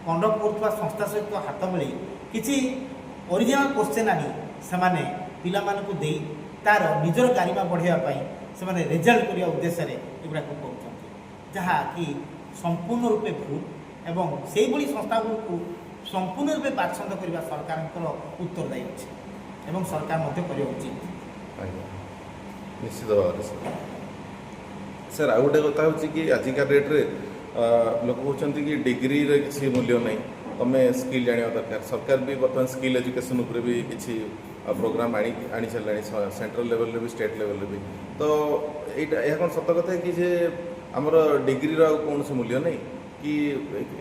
କଣ୍ଡକ୍ଟ କରୁଥିବା ସଂସ୍ଥା ସହିତ ହାତ ମିଳେଇ କିଛି ଓରିଜିନାଲ କୋଶ୍ଚିନ୍ ଆଣି ସେମାନେ ପିଲାମାନଙ୍କୁ ଦେଇ ତାର ନିଜର ଗାରିମା ବଢ଼ାଇବା ପାଇଁ ସେମାନେ ରେଜଲ୍ଟ କରିବା ଉଦ୍ଦେଶ୍ୟରେ ଏଗୁଡ଼ାକ କରୁଛନ୍ତି, ଯାହାକି ସମ୍ପୂର୍ଣ୍ଣ ରୂପେ ଭୁଲ ଏବଂ ସେଇଭଳି ସଂସ୍ଥାଗୁଡ଼ିକୁ ସମ୍ପୂର୍ଣ୍ଣ ରୂପେ ବାଛନ୍ଦ କରିବା ସରକାରଙ୍କର ଉତ୍ତରଦାୟୀ ଅଛି ଏବଂ ସରକାର ମଧ୍ୟ କରିବା ଉଚିତ। ଆଜ୍ଞା, ନିଶ୍ଚିତ ଭାବରେ ସାର୍ ଆଉ ଗୋଟେ କଥା ହେଉଛି କି ଆଜିକା ଡେଟ୍ରେ ଲୋକ କହୁଛନ୍ତି କି ଡିଗ୍ରୀରେ କିଛି ମୂଲ୍ୟ ନାହିଁ, ତୁମେ ସ୍କିଲ୍ ଜାଣିବା ଦରକାର। ସରକାର ବି ବର୍ତ୍ତମାନ ସ୍କିଲ୍ ଏଜୁକେସନ୍ ଉପରେ ବି କିଛି ପ୍ରୋଗ୍ରାମ୍ ଆଣି ସାରିଲାଣି, ସେଣ୍ଟ୍ରାଲ୍ ଲେଭେଲରେ ବି ଷ୍ଟେଟ୍ ଲେଭେଲରେ ବି। ତ ଏଇଟା ଏହା କ'ଣ ସତ କଥା କି ଯେ ଆମର ଡିଗ୍ରୀର ଆଉ କୌଣସି ମୂଲ୍ୟ ନାହିଁ, କି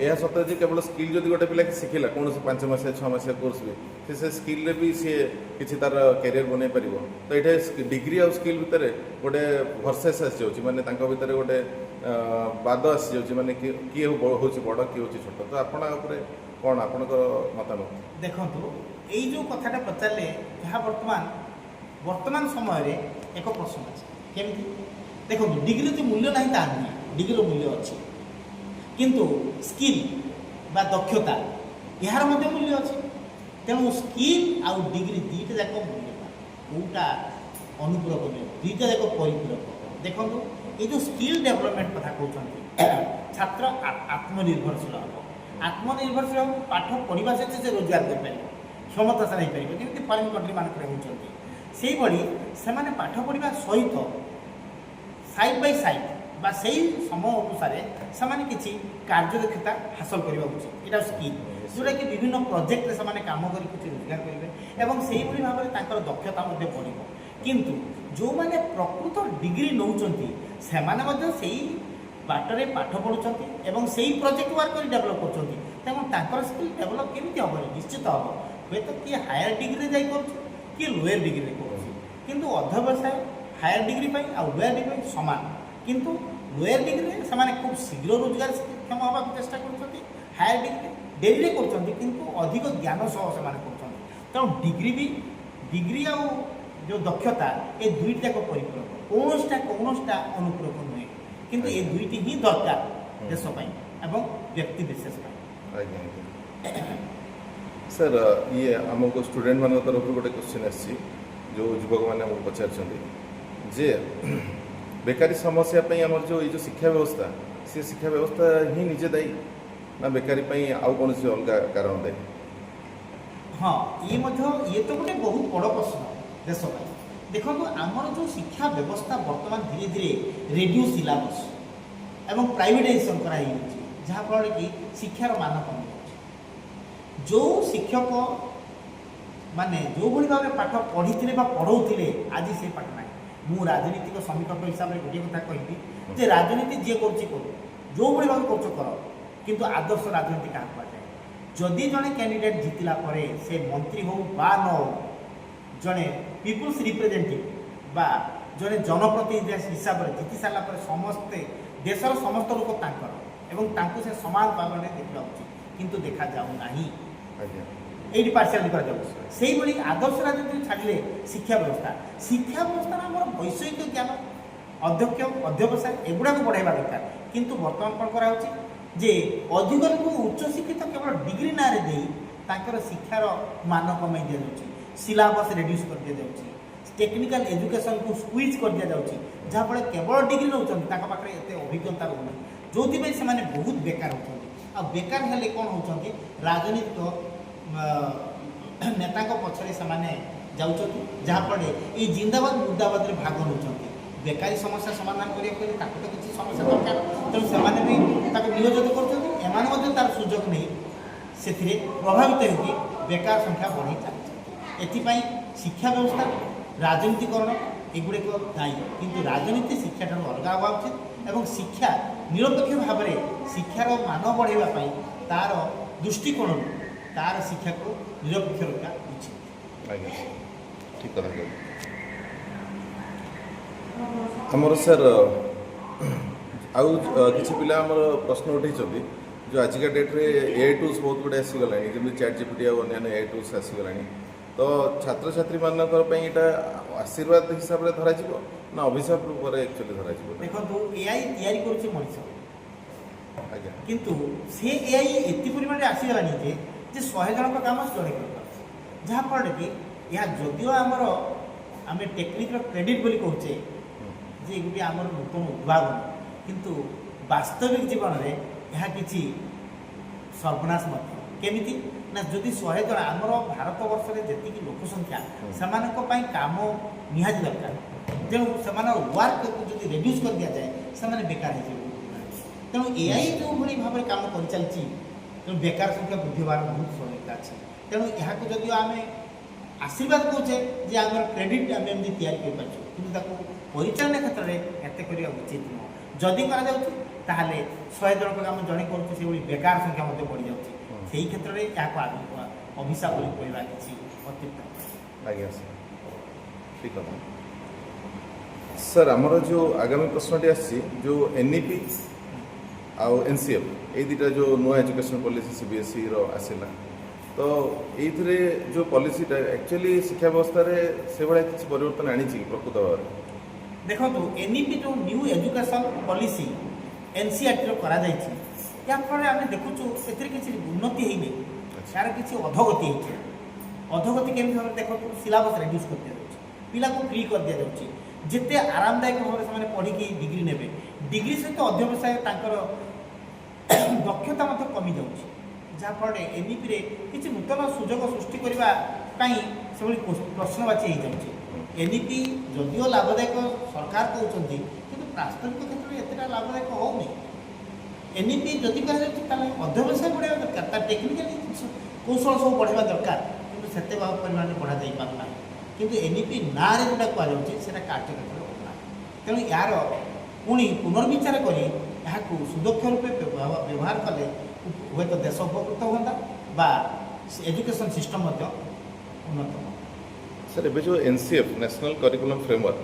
ଏହା ସତ ଯେ କେବଳ ସ୍କିଲ୍ ଯଦି ଗୋଟେ ପିଲା ଶିଖିଲା କୌଣସି 5 ମାସିଆ 6 ମାସିଆ କୋର୍ସ ବି ସେ ସ୍କିଲ୍ରେ ବି ସିଏ କିଛି ତାର କ୍ୟାରିୟର ବନେଇ ପାରିବ। ତ ଏଇଟା ଡିଗ୍ରୀ ଆଉ ସ୍କିଲ୍ ଭିତରେ ଗୋଟେ ଭର୍ସେସ୍ ଆସିଯାଉଛି, ମାନେ ତାଙ୍କ ଭିତରେ ଗୋଟେ ବାଦ ଆସିଯାଉଛି, ମାନେ କିଏ ହେଉଛି ବଡ଼ କିଏ ହେଉଛି ଛୋଟ। ତ ଆପଣ ଉପରେ କ'ଣ ଆପଣଙ୍କର ମତାମତ? ଦେଖନ୍ତୁ, ଏଇ ଯେଉଁ କଥାଟା ପଚାରିଲେ ଯାହା ବର୍ତ୍ତମାନ ସମୟରେ ଏକ ପ୍ରଶ୍ନ ଅଛି। କେମିତି? ଦେଖନ୍ତୁ, ଡିଗ୍ରୀ ଯେ ମୂଲ୍ୟ ନାହିଁ ତାହା ନୁହେଁ, ଡିଗ୍ରୀର ମୂଲ୍ୟ ଅଛି, କିନ୍ତୁ ସ୍କିଲ୍ ବା ଦକ୍ଷତା ଏହାର ମଧ୍ୟ ମୂଲ୍ୟ ଅଛି। ତେଣୁ ସ୍କିଲ୍ ଆଉ ଡିଗ୍ରୀ ଦୁଇଟା ଯାକ ମୂଲ୍ୟବାନ, କେଉଁଟା ଅନୁପୂରକ ନୁହେଁ, ଦୁଇଟା ଯାକ ପରିପୂରକ। ଦେଖନ୍ତୁ, এই ଯେଉଁ ସ୍କିଲ୍ ଡେଭଲପମେଣ୍ଟ କଥା କହୁଛନ୍ତି, ଛାତ୍ର ଆତ୍ମନିର୍ଭରଶୀଳ ହେବ। ଆତ୍ମନିର୍ଭରଶୀଳ ହେବ, ପାଠ ପଢ଼ିବା ସହିତ ସେ ରୋଜଗାର କରିପାରିବ, କ୍ଷମତାଶାଳୀ ହେଇପାରିବ, ଯେମିତି ଫରେନ୍ କଣ୍ଟ୍ରି ମାନଙ୍କରେ ହେଉଛନ୍ତି। ସେଇଭଳି ସେମାନେ ପାଠ ପଢ଼ିବା ସହିତ ସାଇଡ୍ ବାଇ ସାଇଡ୍ ବା ସେଇ ସମୟ ଅନୁସାରେ ସେମାନେ କିଛି କାର୍ଯ୍ୟଦକ୍ଷତା ହାସଲ କରିବା ଉଚିତ। ଏଇଟା ସ୍କିଲ୍, ଯେଉଁଟାକି ବିଭିନ୍ନ ପ୍ରୋଜେକ୍ଟରେ ସେମାନେ କାମ କରି କିଛି ରୋଜଗାର କରିବେ ଏବଂ ସେଇଭଳି ଭାବରେ ତାଙ୍କର ଦକ୍ଷତା ମଧ୍ୟ ବଢ଼ିବ। କିନ୍ତୁ ଯେଉଁମାନେ ପ୍ରକୃତ ଡିଗ୍ରୀ ନେଉଛନ୍ତି ସେମାନେ ମଧ୍ୟ ସେଇ ବାଟରେ ପାଠ ପଢ଼ୁଛନ୍ତି ଏବଂ ସେଇ ପ୍ରୋଜେକ୍ଟ ୱାର୍କ କରି ଡେଭଲପ୍ କରୁଛନ୍ତି। ତେଣୁ ତାଙ୍କର ସ୍କିଲ୍ ଡେଭଲପ୍ କେମିତି ହେବ? ନିଶ୍ଚିତ ହେବ। ହୁଏତ କିଏ ହାୟର ଡିଗ୍ରୀରେ ଯାଇ କରୁଛି, କିଏ ଲୋୟର ଡିଗ୍ରୀରେ କରୁଛି, କିନ୍ତୁ ଅଧ୍ୟବସାୟ ହାୟର ଡିଗ୍ରୀ ପାଇଁ ଆଉ ଲୋୟର ଡିଗ୍ରୀ ପାଇଁ ସମାନ। କିନ୍ତୁ ଲୋୟର ଡିଗ୍ରୀରେ ସେମାନେ ଖୁବ୍ ଶୀଘ୍ର ରୋଜଗାରକ୍ଷମ ହେବାକୁ ଚେଷ୍ଟା କରୁଛନ୍ତି, ହାୟର ଡିଗ୍ରୀ ଡେରିରେ କରୁଛନ୍ତି କିନ୍ତୁ ଅଧିକ ଜ୍ଞାନ ସହ ସେମାନେ କରୁଛନ୍ତି। ତେଣୁ ଡିଗ୍ରୀ ଆଉ ଯେଉଁ ଦକ୍ଷତା ଏ ଦୁଇଟି ଯାକ ପରିପୂରକ, କୌଣସିଟା ଅନୁପୂରକ ନୁହେଁ, କିନ୍ତୁ ଏ ଦୁଇଟି ହିଁ ଦରକାର ଦେଶ ପାଇଁ ଏବଂ ବ୍ୟକ୍ତି ବିଶେଷ ପାଇଁ। ଆଜ୍ଞା ଆଜ୍ଞା ସାର୍, ଇଏ ଆମକୁ ଷ୍ଟୁଡେଣ୍ଟମାନଙ୍କ ତରଫରୁ ଗୋଟେ କ୍ୱେଶ୍ଚିନ୍ ଆସିଛି, ଯେଉଁ ଯୁବକମାନେ ଆମକୁ ପଚାରିଛନ୍ତି ଯେ ବେକାରୀ ସମସ୍ୟା ପାଇଁ ଆମର ଯେଉଁ ଶିକ୍ଷା ବ୍ୟବସ୍ଥା, ସେ ଶିକ୍ଷା ବ୍ୟବସ୍ଥା ହିଁ ନିଜେ ଦାୟୀ ନା ବେକାରୀ ପାଇଁ ଆଉ କୌଣସି ଅଲଗା କାରଣ ଦାୟୀ? ହଁ, ଇଏ ତ ଗୋଟେ ବହୁତ ବଡ଼ ପ୍ରଶ୍ନ ଦେଶ ପାଇଁ। ଦେଖନ୍ତୁ, ଆମର ଯେଉଁ ଶିକ୍ଷା ବ୍ୟବସ୍ଥା ବର୍ତ୍ତମାନ ଧୀରେ ଧୀରେ ରେଡ୍ୟୁସ୍ ସିଲାବସ୍ ଏବଂ ପ୍ରାଇଭେଟାଇଜେସନ୍ କରାଯାଇଛି, ଯାହାଫଳରେ କି ଶିକ୍ଷାର ମାନ କମିଯାଉଛି। ଯେଉଁ ଶିକ୍ଷକ ମାନେ ଯେଉଁଭଳି ଭାବରେ ପାଠ ପଢ଼ିଥିଲେ ବା ପଢ଼ଉଥିଲେ, ଆଜି ସେ ପାଠ ନାହିଁ। ମୁଁ ରାଜନୀତିକ ସମୀକ୍ଷକ ହିସାବରେ ଗୋଟିଏ କଥା କହିବି ଯେ ରାଜନୀତି ଯିଏ କରୁଛି କରୁ, ଯେଉଁଭଳି ଭାବେ କରୁଛ କର, କିନ୍ତୁ ଆଦର୍ଶ ରାଜନୀତି କାହାକୁ କୁହାଯାଏ? ଯଦି ଜଣେ କ୍ୟାଣ୍ଡିଡେଟ୍ ଜିତିଲା ପରେ ସେ ମନ୍ତ୍ରୀ ହେଉ ବା ନ ହେଉ, ଜଣେ ପିପୁଲ୍ସ ରିପ୍ରେଜେଣ୍ଟେଟିଭ୍ ବା ଜଣେ ଜନପ୍ରତିନିଧି ହିସାବରେ ଜିତି ସାରିଲା ପରେ ସମସ୍ତେ ଦେଶର ସମସ୍ତ ଲୋକ ତାଙ୍କର ଏବଂ ତାଙ୍କୁ ସେ ସମାନ ଭାବରେ ଦେଖିବା ଉଚିତ, କିନ୍ତୁ ଦେଖାଯାଉ ନାହିଁ। এইটি পার্সিয়ালিটি করা যাবে। সেইভাবে আদর্শ রাজনীতি ছাড়লে শিক্ষা ব্যবস্থার আমার বৈষয়িক জ্ঞান অধ্যবসায় এগুড়াক বড়াইবা দরকার। কিন্তু বর্তমান কোণ করা হচ্ছে যে অধিক লোক উচ্চশিক্ষিত কেবল ডিগ্রি নাঁরে দিয়ে তাঁর শিক্ষার মান কমাই দিয়া যাচ্ছে, সিলাবস রেড্ୟୁସ୍ করে দিয়া যাচ্ছে, টেকনিকাল এজুকেশন को स्क्वीज कर दिया जाଉଛି, ଯାହାଫଳରେ କେବଳ ଡିଗ୍ରୀ ନେଉଛନ୍ତି, ତାଙ୍କ ପାଖରେ ଏତେ ଅଭିଜ୍ଞତା ରହୁନି, ଯେଉଁଥିପାଇଁ ସେମାନେ ବହୁତ ବେକାର ହେଉଛନ୍ତି। ଆଉ ବେକାର ହେଲେ କ'ଣ ହେଉଛନ୍ତି, ରାଜନୈତିକ ନେତାଙ୍କ ପଛରେ ସେମାନେ ଯାଉଛନ୍ତି, ଯାହାଫଳରେ ଏଇ ଜିନ୍ଦାବାଦ ମୁର୍ଦାବାଦରେ ଭାଗ ନେଉଛନ୍ତି। ବେକାରୀ ସମସ୍ୟା ସମାଧାନ କରିବାକୁ ହେଲେ ତାକୁ ତ କିଛି ସମସ୍ୟା ଦରକାର, ତେଣୁ ସେମାନେ ବି ତାକୁ ନିୟୋଜିତ କରୁଛନ୍ତି। ଏମାନେ ମଧ୍ୟ ତାର ସୁଯୋଗ ନେଇ ସେଥିରେ ପ୍ରଭାବିତ ହୋଇକି ବେକାର ସଂଖ୍ୟା ବଢ଼ି ଚାଲିଛି। ଏଥିପାଇଁ ଶିକ୍ଷା ବ୍ୟବସ୍ଥା, ରାଜନୀତିକରଣ ଏଗୁଡ଼ିକ ଦାୟୀ, କିନ୍ତୁ ରାଜନୀତି ଶିକ୍ଷାଠାରୁ ଅଲଗା ହେବା ଉଚିତ ଏବଂ ଶିକ୍ଷା ନିରପେକ୍ଷ ଭାବରେ ଶିକ୍ଷାର ମାନ ବଢ଼ାଇବା ପାଇଁ ତାର ଦୃଷ୍ଟିକୋଣରୁ ତାର ଶିକ୍ଷାକୁ ନିରପେକ୍ଷ ରଖିବା ଉଚିତ। ଆଜ୍ଞା, ଠିକ୍ କଥା କହିଲେ। ଆମର ସାର୍ ଆଉ କିଛି ପିଲା ଆମର ପ୍ରଶ୍ନ ଉଠାଇଛନ୍ତି, ଯେଉଁ ଆଜିକା ଡେଟ୍ରେ AI ଟୁଲ୍ସ ବହୁତ ଗୁଡ଼ିଏ ଆସିଗଲାଣି, ଯେମିତି ଚାଟ୍ ଜିପିଟି ଆଉ ଅନ୍ୟାନ୍ୟ AI ଟୁଲ୍ସ ଆସିଗଲାଣି, ତ ଛାତ୍ରଛାତ୍ରୀମାନଙ୍କ ପାଇଁ ଏଇଟା ଆଶୀର୍ବାଦ ହିସାବରେ ଧରାଯିବ ନା ଅଭିଶାପ ରୂପରେ ଆକ୍ଚୁଆଲି ଧରାଯିବ? ଦେଖନ୍ତୁ, AI ତିଆରି କରୁଛି ମଣିଷ, ଆଜ୍ଞା, କିନ୍ତୁ ସେ AI ଏତେ ପରିମାଣରେ ଆସିଗଲାଣି ଯେ 100 ଜଣଙ୍କ କାମ ଜଣେ କରିପାରୁଛି, ଯାହାଫଳରେ କି ଏହା ଯଦିଓ ଆମେ ଟେକ୍ନିକ୍ର କ୍ରେଡ଼ିଟ୍ ବୋଲି କହୁଛେ, ଯେ ଏଗୁଟି ଆମର ନୂତନ ଉଦ୍ଭାବନ, କିନ୍ତୁ ବାସ୍ତବିକ ଜୀବନରେ ଏହା କିଛି ସର୍ବନାଶ ମଧ୍ୟ। କେମିତି ନା ଯଦି 100 ଜଣ ଆମର ଭାରତ ବର୍ଷରେ ଯେତିକି ଲୋକ ସଂଖ୍ୟା ସେମାନଙ୍କ ପାଇଁ କାମ ନିହାତି ଦରକାର, ତେଣୁ ସେମାନଙ୍କର ୱାର୍କକୁ ଯଦି ରେଡ୍ୟୁସ୍ କରି ଦିଆଯାଏ ସେମାନେ ବେକାର ହେଇଯିବେ। ତେଣୁ ଏଆଇ ଯେଉଁଭଳି ଭାବରେ କାମ କରିଚାଲିଛି, ତେଣୁ ବେକାର ସଂଖ୍ୟା ବୃଦ୍ଧି ହେବାର ବହୁତ ସମ୍ଭାବନା ଅଛି। ତେଣୁ ଏହାକୁ ଯଦିଓ ଆମେ ଆଶୀର୍ବାଦ କହୁଛେ ଯେ ଆମର କ୍ରେଡିଟ୍ ଆମେ ଏମିତି ତିଆରି କରିପାରୁଛୁ, କିନ୍ତୁ ତାକୁ ପରିଚାଳନା କ୍ଷେତ୍ରରେ ଏତେ କରିବା ଉଚିତ ନୁହଁ। ଯଦି କରାଯାଉଛି ତାହେଲେ 100 ଜଣଙ୍କ କାମ ଜଣେ କରୁଛି, ସେଭଳି ବେକାର ସଂଖ୍ୟା ମଧ୍ୟ ବଢ଼ିଯାଉଛି। ସେହି କ୍ଷେତ୍ରରେ ଏହାକୁ ଆଗକୁ ଅଭିଶାପ ବୋଲି କହିବା କିଛି ଅତ୍ୟୁକ୍ତ। ଆଜ୍ଞା ସାର୍, ଠିକ୍ କଥା। ସାର୍ ଆମର ଯେଉଁ ଆଗାମୀ ପ୍ରଶ୍ନଟି ଆସିଛି, ଯେଉଁ NEP ଆଉ NCF ଏଇ ଦୁଇଟା ଯେଉଁ ନୂଆ ଏଜୁକେସନ୍ ପଲିସି CBSEର ଆସିଲା, ତ ଏଇଥିରେ ଯେଉଁ ପଲିସିଟା ଆକ୍ଚୁଆଲି ଶିକ୍ଷା ବ୍ୟବସ୍ଥାରେ ସେଭଳିଆ କିଛି ପରିବର୍ତ୍ତନ ଆଣିଛି କି ପ୍ରକୃତ ଭାବରେ? ଦେଖନ୍ତୁ, NEP ଯେଉଁ ନ୍ୟୁ ଏଜୁକେସନ୍ ପଲିସି NCERTର କରାଯାଇଛି, ଯାହାଫଳରେ ଆମେ ଦେଖୁଛୁ ସେଥିରେ କିଛି ଉନ୍ନତି ହେଇନି, ଏହାର କିଛି ଅଧୋଗତି ହେଇଛି। ଅଧୋଗତି କେମିତି ଭାବରେ ଦେଖନ୍ତୁ, ସିଲାବସ୍ ରେଡ୍ୟୁସ୍ କରିଦିଆଯାଉଛି, ପିଲାକୁ ଫ୍ରି କରିଦିଆଯାଉଛି, ଯେତେ ଆରାମଦାୟକ ଭାବରେ ସେମାନେ ପଢ଼ିକି ଡିଗ୍ରୀ ନେବେ, ଡିଗ୍ରୀ ସହିତ ଅଧ୍ୟବସାୟ ତାଙ୍କର ଦକ୍ଷତା ମଧ୍ୟ କମିଯାଉଛି। ଯାହାଫଳରେ NEPରେ କିଛି ନୂତନ ସୁଯୋଗ ସୃଷ୍ଟି କରିବା ପାଇଁ ସେଭଳି ପ୍ରଶ୍ନବାଚୀ ହେଇଯାଉଛି। NEP ଯଦିଓ ଲାଭଦାୟକ ସରକାର କହୁଛନ୍ତି, କିନ୍ତୁ ବାସ୍ତବିକ କ୍ଷେତ୍ରରେ ଏତେଟା ଲାଭଦାୟକ ହେଉନି। NEP ଯଦି କରାଯାଉଛି ତାହେଲେ ଅଧ୍ୟବସାୟ ବଢ଼ାଇବା ଦରକାର, ତା ଟେକ୍ନିକାଲି କୌଶଳ ସବୁ ବଢ଼ାଇବା ଦରକାର, କିନ୍ତୁ ସେତେ ପରିମାଣରେ ବଢ଼ାଯାଇ ପାରୁନାହିଁ। କିନ୍ତୁ NEP ନାଁରେ ଯେଉଁଟା କୁହାଯାଉଛି ସେଇଟା କାର୍ଯ୍ୟକ୍ଷେତ୍ରରେ ହେଉନାହିଁ। ତେଣୁ ଏହାର ପୁଣି ପୁନର୍ବିଚାର କରି ଏହାକୁ ସୁଦକ୍ଷ ରୂପେ ବ୍ୟବହାର କଲେ ହୁଏତ ଦେଶ ଉପକୃତ ହୁଅନ୍ତା ବା ଏଜୁକେସନ୍ ସିଷ୍ଟମ୍ ମଧ୍ୟ ଉନ୍ନତ ହୁଅନ୍ତା। ସାର୍ ଏବେ ଯେଉଁ NCF ନ୍ୟାସନାଲ୍ କରିକୁଲମ୍ ଫ୍ରେମୱାର୍କ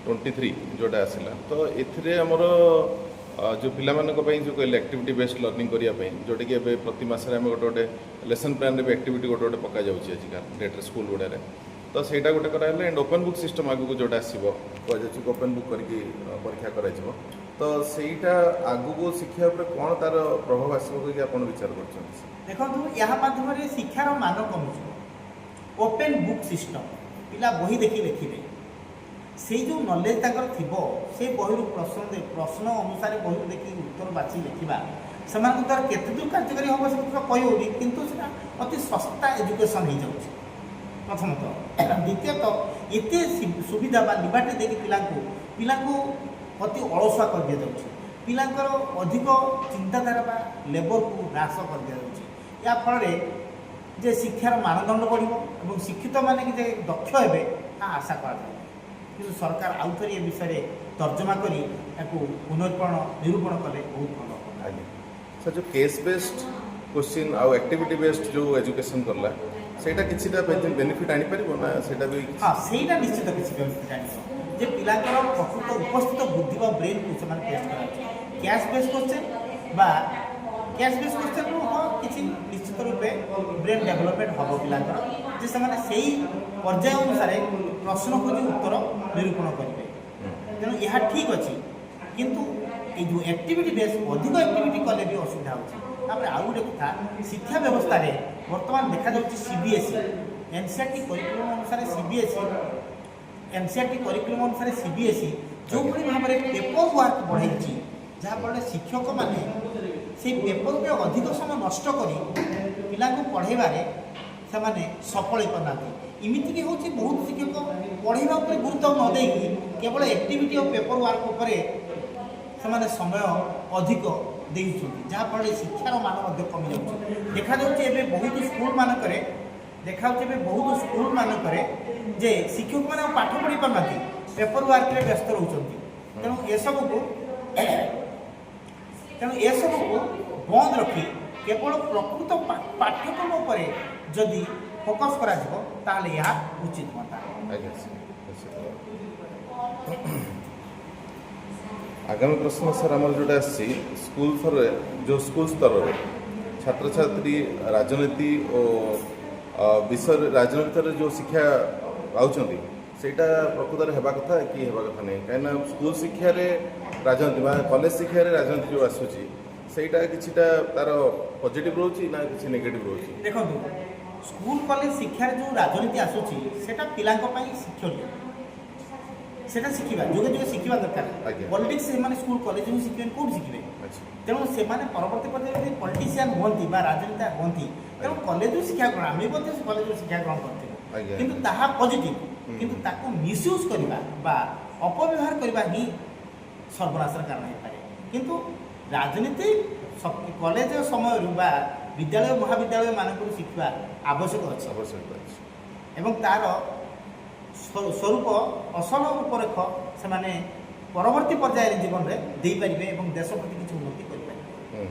23 ଯେଉଁଟା ଆସିଲା, ତ ଏଥିରେ ଆମର ଯେଉଁ ପିଲାମାନଙ୍କ ପାଇଁ ଯେଉଁ କହିଲେ ଆକ୍ଟିଭିଟି ବେସ୍ଡ ଲର୍ଣ୍ଣିଂ କରିବା ପାଇଁ, ଯେଉଁଟାକି ଏବେ ପ୍ରତି ମାସରେ ଆମେ ଗୋଟେ ଲେସନ୍ ପ୍ଲାନ୍ରେ ବି ଆକ୍ଟିଭିଟି ଗୋଟେ ପକାଯାଉଛି ଆଜିକା ଡେଟ୍ରେ ସ୍କୁଲ ଗୁଡ଼ାରେ, ତ ସେଇଟା ଗୋଟେ କରାହେଲା। ଆଣ୍ଡ ଓପନ୍ ବୁକ୍ ସିଷ୍ଟମ୍ ଆଗକୁ ଯେଉଁଟା ଆସିବ, କୁହାଯାଉଛି ଓପନ୍ ବୁକ୍ କରିକି ପରୀକ୍ଷା କରାଯିବ, ତ ସେଇଟା ଆଗକୁ ଶିକ୍ଷା ଉପରେ କ'ଣ ତା'ର ପ୍ରଭାବ ଆସିବ କହିକି ଆପଣ ବିଚାର କରୁଛନ୍ତି? ଦେଖନ୍ତୁ, ଏହା ମାଧ୍ୟମରେ ଶିକ୍ଷାର ମାନ କମିଯିବ। ଓପେନ୍ ବୁକ୍ ସିଷ୍ଟମ୍, ପିଲା ବହି ଦେଖି ଲେଖିବେ, ସେଇ ଯେଉଁ ନଲେଜ ତାଙ୍କର ଥିବ ସେ ବହିରୁ ପ୍ରଶ୍ନ ଅନୁସାରେ ବହିରୁ ଦେଖିକି ଉତ୍ତର ବାଛି ଲେଖିବା, ସେମାନଙ୍କ ଦ୍ୱାରା କେତେ ଦୂର କାର୍ଯ୍ୟକାରୀ ହେବ ସେ ତ କହିହେଉନି, କିନ୍ତୁ ସେଟା ଅତି ଶସ୍ତା ଏଜୁକେସନ୍ ହେଇଯାଉଛି ପ୍ରଥମତଃ। ଦ୍ୱିତୀୟତଃ, ଏତେ ସୁବିଧା ବା ଲିବାର୍ଟି ଦେଇକି ପିଲାଙ୍କୁ ଅତି ଅଳସୁଆ କରିଦିଆଯାଉଛି, ପିଲାଙ୍କର ଅଧିକ ଚିନ୍ତାଧାରା ବା ଲେବରକୁ ହ୍ରାସ କରିଦିଆଯାଉଛି। ଏହା ଫଳରେ ଯେ ଶିକ୍ଷାର ମାନଦଣ୍ଡ ବଢ଼ିବ ଏବଂ ଶିକ୍ଷିତମାନେ ଯେ ଦକ୍ଷ ହେବେ ତାହା ଆଶା କରାଯାଏ। କିନ୍ତୁ ସରକାର ଆଉଥରେ ଏ ବିଷୟରେ ତର୍ଜମା କରି ଏହାକୁ ନିରୂପଣ କଲେ ବହୁତ ଭଲ ହେବ। ଆଜ୍ଞା ସାର୍, ଯେଉଁ କେସ୍ ବେସ୍ଡ କୋଶ୍ଚିନ୍ ଆଉ ଆକ୍ଟିଭିଟି ବେସ୍ଡ ଯେଉଁ ଏଜୁକେସନ୍ କଲା, ସେଇଟା କିଛିଟା ବେନିଫିଟ୍ ଆଣିପାରିବ ନା? ସେଇଟା ବି ହଁ, ସେଇଟା ନିଶ୍ଚିତ କିଛି ବେନିଫିଟ୍ ଆଣିବ ଯେ ପିଲାଙ୍କର ପ୍ରକୃତ ଉପସ୍ଥିତ ବୁଦ୍ଧି ବା ବ୍ରେନ୍କୁ ସେମାନେ ଟେଷ୍ଟ କରାଯାଉଛି। କ୍ୟାସ୍ ବେସ୍ କୋଶ୍ଚିନ୍ ହଁ କିଛି ନିଶ୍ଚିତ ରୂପେ ବ୍ରେନ୍ ଡେଭଲପମେଣ୍ଟ ହେବ ପିଲାଙ୍କର, ଯେ ସେମାନେ ସେଇ ପର୍ଯ୍ୟାୟ ଅନୁସାରେ ପ୍ରଶ୍ନ ଖୋଜି ଉତ୍ତର ନିରୂପଣ କରିବେ। ତେଣୁ ଏହା ଠିକ୍ ଅଛି, କିନ୍ତୁ এই ଯେଉଁ ଆକ୍ଟିଭିଟି ବେସ୍ ଅଧିକ ଆକ୍ଟିଭିଟି କଲେ ବି ଅସୁବିଧା ହେଉଛି। ତାପରେ ଆଉ ଗୋଟେ କଥା, ଶିକ୍ଷା ବ୍ୟବସ୍ଥାରେ ବର୍ତ୍ତମାନ ଦେଖାଯାଉଛି CBSE NCERT କରିକୁଲମ୍ ଅନୁସାରେ ଯେଉଁଭଳି ଭାବରେ ପେପର ୱାର୍କ ବଢ଼ାଇଛି, ଯାହାଫଳରେ ଶିକ୍ଷକମାନେ ସେଇ ପେପର ଉପରେ ଅଧିକ ସମୟ ନଷ୍ଟ କରି ପିଲାଙ୍କୁ ପଢ଼ାଇବାରେ ସେମାନେ ସଫଳ ହୋଇପାରୁନାହାନ୍ତି। ଏମିତିକି ହେଉଛି ବହୁତ ଶିକ୍ଷକ ପଢ଼ାଇବା ଉପରେ ଗୁରୁତ୍ୱ ନ ଦେଇକି କେବଳ ଆକ୍ଟିଭିଟି ଓ ପେପର ୱାର୍କ ଉପରେ ସେମାନେ ସମୟ ଅଧିକ ଦେଉଛନ୍ତି, ଯାହାଫଳରେ ଶିକ୍ଷାର ମାନ ମଧ୍ୟ କମିଯାଉଛି। ଦେଖାଯାଉଛି ଏବେ ବହୁତ ସ୍କୁଲମାନଙ୍କରେ ଯେ ଶିକ୍ଷକମାନେ ଆଉ ପାଠ ପଢ଼ି ପାରୁନାହାନ୍ତି, ପେପର ୱାର୍କରେ ବ୍ୟସ୍ତ ରହୁଛନ୍ତି। ତେଣୁ ଏସବୁକୁ ବନ୍ଦ ରଖି କେବଳ ପ୍ରକୃତ ପାଠ୍ୟକ୍ରମ ଉପରେ ଯଦି ଫୋକସ୍ କରାଯିବ ତାହେଲେ ଏହା ଉଚିତ ହୁଅନ୍ତା। ଆଗାମୀ ପ୍ରଶ୍ନ ସାର୍ ଆମର ଯେଉଁଟା ଆସିଛି, ସ୍କୁଲ ସ୍ତରରେ ଛାତ୍ରଛାତ୍ରୀ ରାଜନୀତି ଓ ରାଜନୀତିରେ ଯେଉଁ ଶିକ୍ଷା ପାଉଛନ୍ତି ସେଇଟା ପ୍ରକୃତରେ ହେବା କଥା କି ହେବା କଥା ନାହିଁ? କାହିଁକିନା ସ୍କୁଲ ଶିକ୍ଷାରେ ରାଜନୀତି ବା କଲେଜ ଶିକ୍ଷାରେ ରାଜନୀତି ଯେଉଁ ଆସୁଛି, ସେଇଟା କିଛିଟା ତା'ର ପଜିଟିଭ୍ ରହୁଛି ନା କିଛି ନେଗେଟିଭ୍ ରହୁଛି? ଦେଖନ୍ତୁ, ସ୍କୁଲ କଲେଜ ଶିକ୍ଷାରେ ଯେଉଁ ରାଜନୀତି ଆସୁଛି ସେଇଟା ପିଲାଙ୍କ ପାଇଁ ଶିକ୍ଷଣୀୟ, সেটা শিখিবা যুগে যুগে শিখিবা দরকার আଜ୍ଞା। পলিটিक्स ସେମାନେ ସ୍କୁଲ କଲେଜରୁ ଶିଖିବେ କୋଉଠି ଶିଖିବେ ଆଚ୍ଛା ତେଣୁ ସେମାନେ ପରବର୍ତ୍ତୀ ପର୍ଯ୍ୟାୟରେ ଯଦି ପଲିଟିସିଆନ୍ ହୁଅନ୍ତି ବା ରାଜନେତା ହୁଅନ୍ତି ତେଣୁ କଲେଜରୁ ଶିକ୍ଷା ଗ୍ରହଣ ଆମେ ମଧ୍ୟ କଲେଜରୁ ଶିକ୍ଷା ଗ୍ରହଣ କରିଥିଲୁ ଆଜ୍ଞା। କିନ୍ତୁ ତାହା ପଜିଟିଭ କିନ୍ତୁ ତାକୁ ମିସୟୁଜ୍ କରିବା ବା ଅପବ୍ୟବହାର କରିବା ହିଁ ସର୍ବନାଶର କାରଣ ହେଇପାରେ କିନ୍ତୁ ରାଜନୀତି କଲେଜ ସମୟରୁ ବା ବିଦ୍ୟାଳୟ ମହାବିଦ୍ୟାଳୟ ମାନଙ୍କରୁ ଶିଖିବା ଆବଶ୍ୟକ ଅଛି ଆବଶ୍ୟକ ଅଛି ଏବଂ ତାର ସ୍ୱରୂପ ଅସଲ ରୂପରେଖ ସେମାନେ ପରବର୍ତ୍ତୀ ପର୍ଯ୍ୟାୟରେ ଜୀବନରେ ଦେଇପାରିବେ ଏବଂ ଦେଶ ପ୍ରତି କିଛି ଉନ୍ନତି କରିପାରିବେ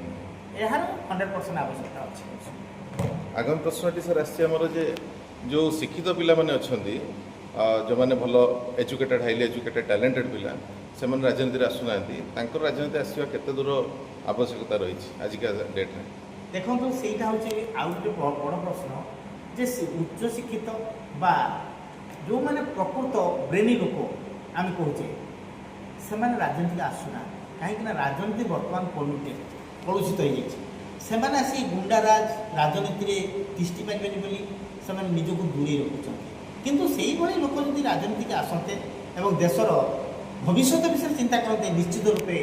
ଏହାର 100% ଆବଶ୍ୟକତା ଅଛି ଆଗାମୀ ପ୍ରଶ୍ନଟି ସାର୍ ଆସିଛି ଆମର ଯେ ଯେଉଁ ଶିକ୍ଷିତ ପିଲାମାନେ ଅଛନ୍ତି ଯେଉଁମାନେ ଭଲ ଏଜୁକେଟେଡ଼ ହାଇଲି ଏଜୁକେଟେଡ଼ ଟ୍ୟାଲେଣ୍ଟେଡ଼ ପିଲା ସେମାନେ ରାଜନୀତିରେ ଆସୁନାହାନ୍ତି ତାଙ୍କର ରାଜନୀତି ଆସିବା କେତେ ଦୂର ଆବଶ୍ୟକତା ରହିଛି ଆଜିକା ଡେଟ୍ରେ ଦେଖନ୍ତୁ ସେଇଟା ହେଉଛି ଆଉ ଗୋଟେ ବଡ଼ ପ୍ରଶ୍ନ ଯେ ଉଚ୍ଚଶିକ୍ଷିତ ବା ଯେଉଁମାନେ ପ୍ରକୃତ ବ୍ରେନି ଲୋକ ଆମେ କହୁଛେ ସେମାନେ ରାଜନୀତିକୁ ଆସୁନାହାନ୍ତି କାହିଁକିନା ରାଜନୀତି ବର୍ତ୍ତମାନ କଳୁଷିତ ହୋଇଯାଇଛି ସେମାନେ ଆସି ଗୁଣ୍ଡାରାଜ ରାଜନୀତିରେ ତିଷ୍ଠି ପାରିବେନି ବୋଲି ସେମାନେ ନିଜକୁ ଦୂରେଇ ରଖୁଛନ୍ତି କିନ୍ତୁ ସେଇଭଳି ଲୋକ ଯଦି ରାଜନୀତିକୁ ଆସନ୍ତେ ଏବଂ ଦେଶର ଭବିଷ୍ୟତ ବିଷୟରେ ଚିନ୍ତା କରନ୍ତେ ନିଶ୍ଚିତ ରୂପେ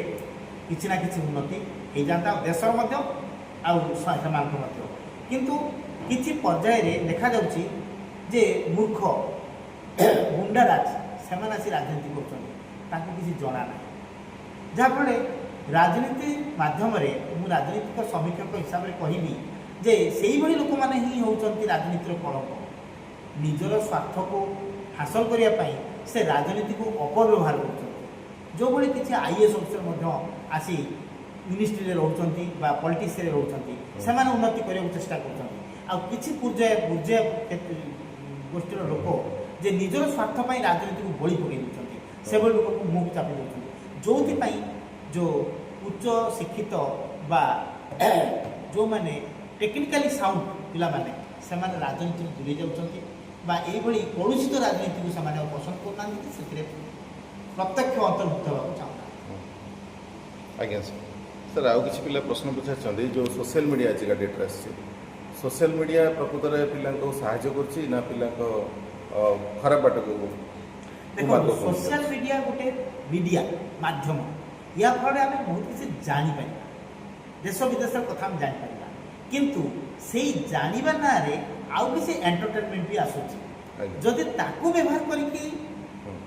କିଛି ନା କିଛି ଉନ୍ନତି ହେଇଯାନ୍ତା ଦେଶର ମଧ୍ୟ ଆଉ ସେମାନଙ୍କ ମଧ୍ୟ କିନ୍ତୁ କିଛି ପର୍ଯ୍ୟାୟରେ ଦେଖାଯାଉଛି ଯେ ମୂର୍ଖ ଗୁଣ୍ଡାରାଜ ସେମାନେ ଆସି ରାଜନୀତି କରୁଛନ୍ତି ତାଙ୍କୁ କିଛି ଜଣା ନାହିଁ ଯାହାଫଳରେ ରାଜନୀତି ମାଧ୍ୟମରେ ମୁଁ ରାଜନୈତିକ ସମୀକ୍ଷକ ହିସାବରେ କହିବି ଯେ ସେଇଭଳି ଲୋକମାନେ ହିଁ ହେଉଛନ୍ତି ରାଜନୀତିର କଳଙ୍କ ନିଜର ସ୍ୱାର୍ଥକୁ ହାସଲ କରିବା ପାଇଁ ସେ ରାଜନୀତିକୁ ଅପବ୍ୟବହାର କରୁଛନ୍ତି ଯେଉଁଭଳି କିଛି IAS ଅଫିସର ମଧ୍ୟ ଆସି ମିନିଷ୍ଟ୍ରିରେ ରହୁଛନ୍ତି ବା ପଲିଟିକ୍ସରେ ରହୁଛନ୍ତି ସେମାନେ ଉନ୍ନତି କରିବାକୁ ଚେଷ୍ଟା କରୁଛନ୍ତି ଆଉ କିଛି ପୂର୍ଯାୟ ଗୋଷ୍ଠୀର ଲୋକ ଯେ ନିଜର ସ୍ୱାର୍ଥ ପାଇଁ ରାଜନୀତିକୁ ବଳି ପକାଇ ଦେଉଛନ୍ତି ସେଭଳି ଲୋକକୁ ମୁହଁକୁ ଚାପି ଦେଉଛନ୍ତି ଯେଉଁଥିପାଇଁ ଯେଉଁ ଉଚ୍ଚ ଶିକ୍ଷିତ ବା ଯେଉଁମାନେ ଟେକ୍ନିକାଲି ସାଉଣ୍ଡ ପିଲାମାନେ ସେମାନେ ରାଜନୀତିରୁ ଦୂରେଇ ଯାଉଛନ୍ତି ବା ଏଇଭଳି କଳୁଷିତ ରାଜନୀତିକୁ ସେମାନେ ଆଉ ପସନ୍ଦ କରୁନାହାନ୍ତି ସେଥିରେ ପ୍ରତ୍ୟକ୍ଷ ଅନ୍ତର୍ଭୁକ୍ତ ହେବାକୁ ଚାହୁଁନାହାନ୍ତି ଆଜ୍ଞା ସାର୍ ଆଉ କିଛି ପିଲା ପ୍ରଶ୍ନ ପଚାରିଛନ୍ତି ଯେଉଁ ସୋସିଆଲ ମିଡ଼ିଆ ଆଜିକା ଡେଟ୍ରେ ଆସିଛି ସୋସିଆଲ ମିଡ଼ିଆ ପ୍ରକୃତରେ ପିଲାଙ୍କୁ ସାହାଯ୍ୟ କରୁଛି ନା ପିଲାଙ୍କ ଖରାପ ବାଟକୁ ଦେଖନ୍ତୁ ସୋସିଆଲ ମିଡ଼ିଆ ଗୋଟେ ମିଡ଼ିଆ ମାଧ୍ୟମ ୟା ଫଳରେ ଆମେ ବହୁତ କିଛି ଜାଣିପାରିବା ଦେଶ ବିଦେଶର କଥା ଆମେ ଜାଣିପାରିବା କିନ୍ତୁ ସେଇ ଜାଣିବା ନାଁରେ ଆଉ କିଛି ଏଣ୍ଟରଟେନମେଣ୍ଟ ବି ଆସୁଛି ଯଦି ତାକୁ ବ୍ୟବହାର କରିକି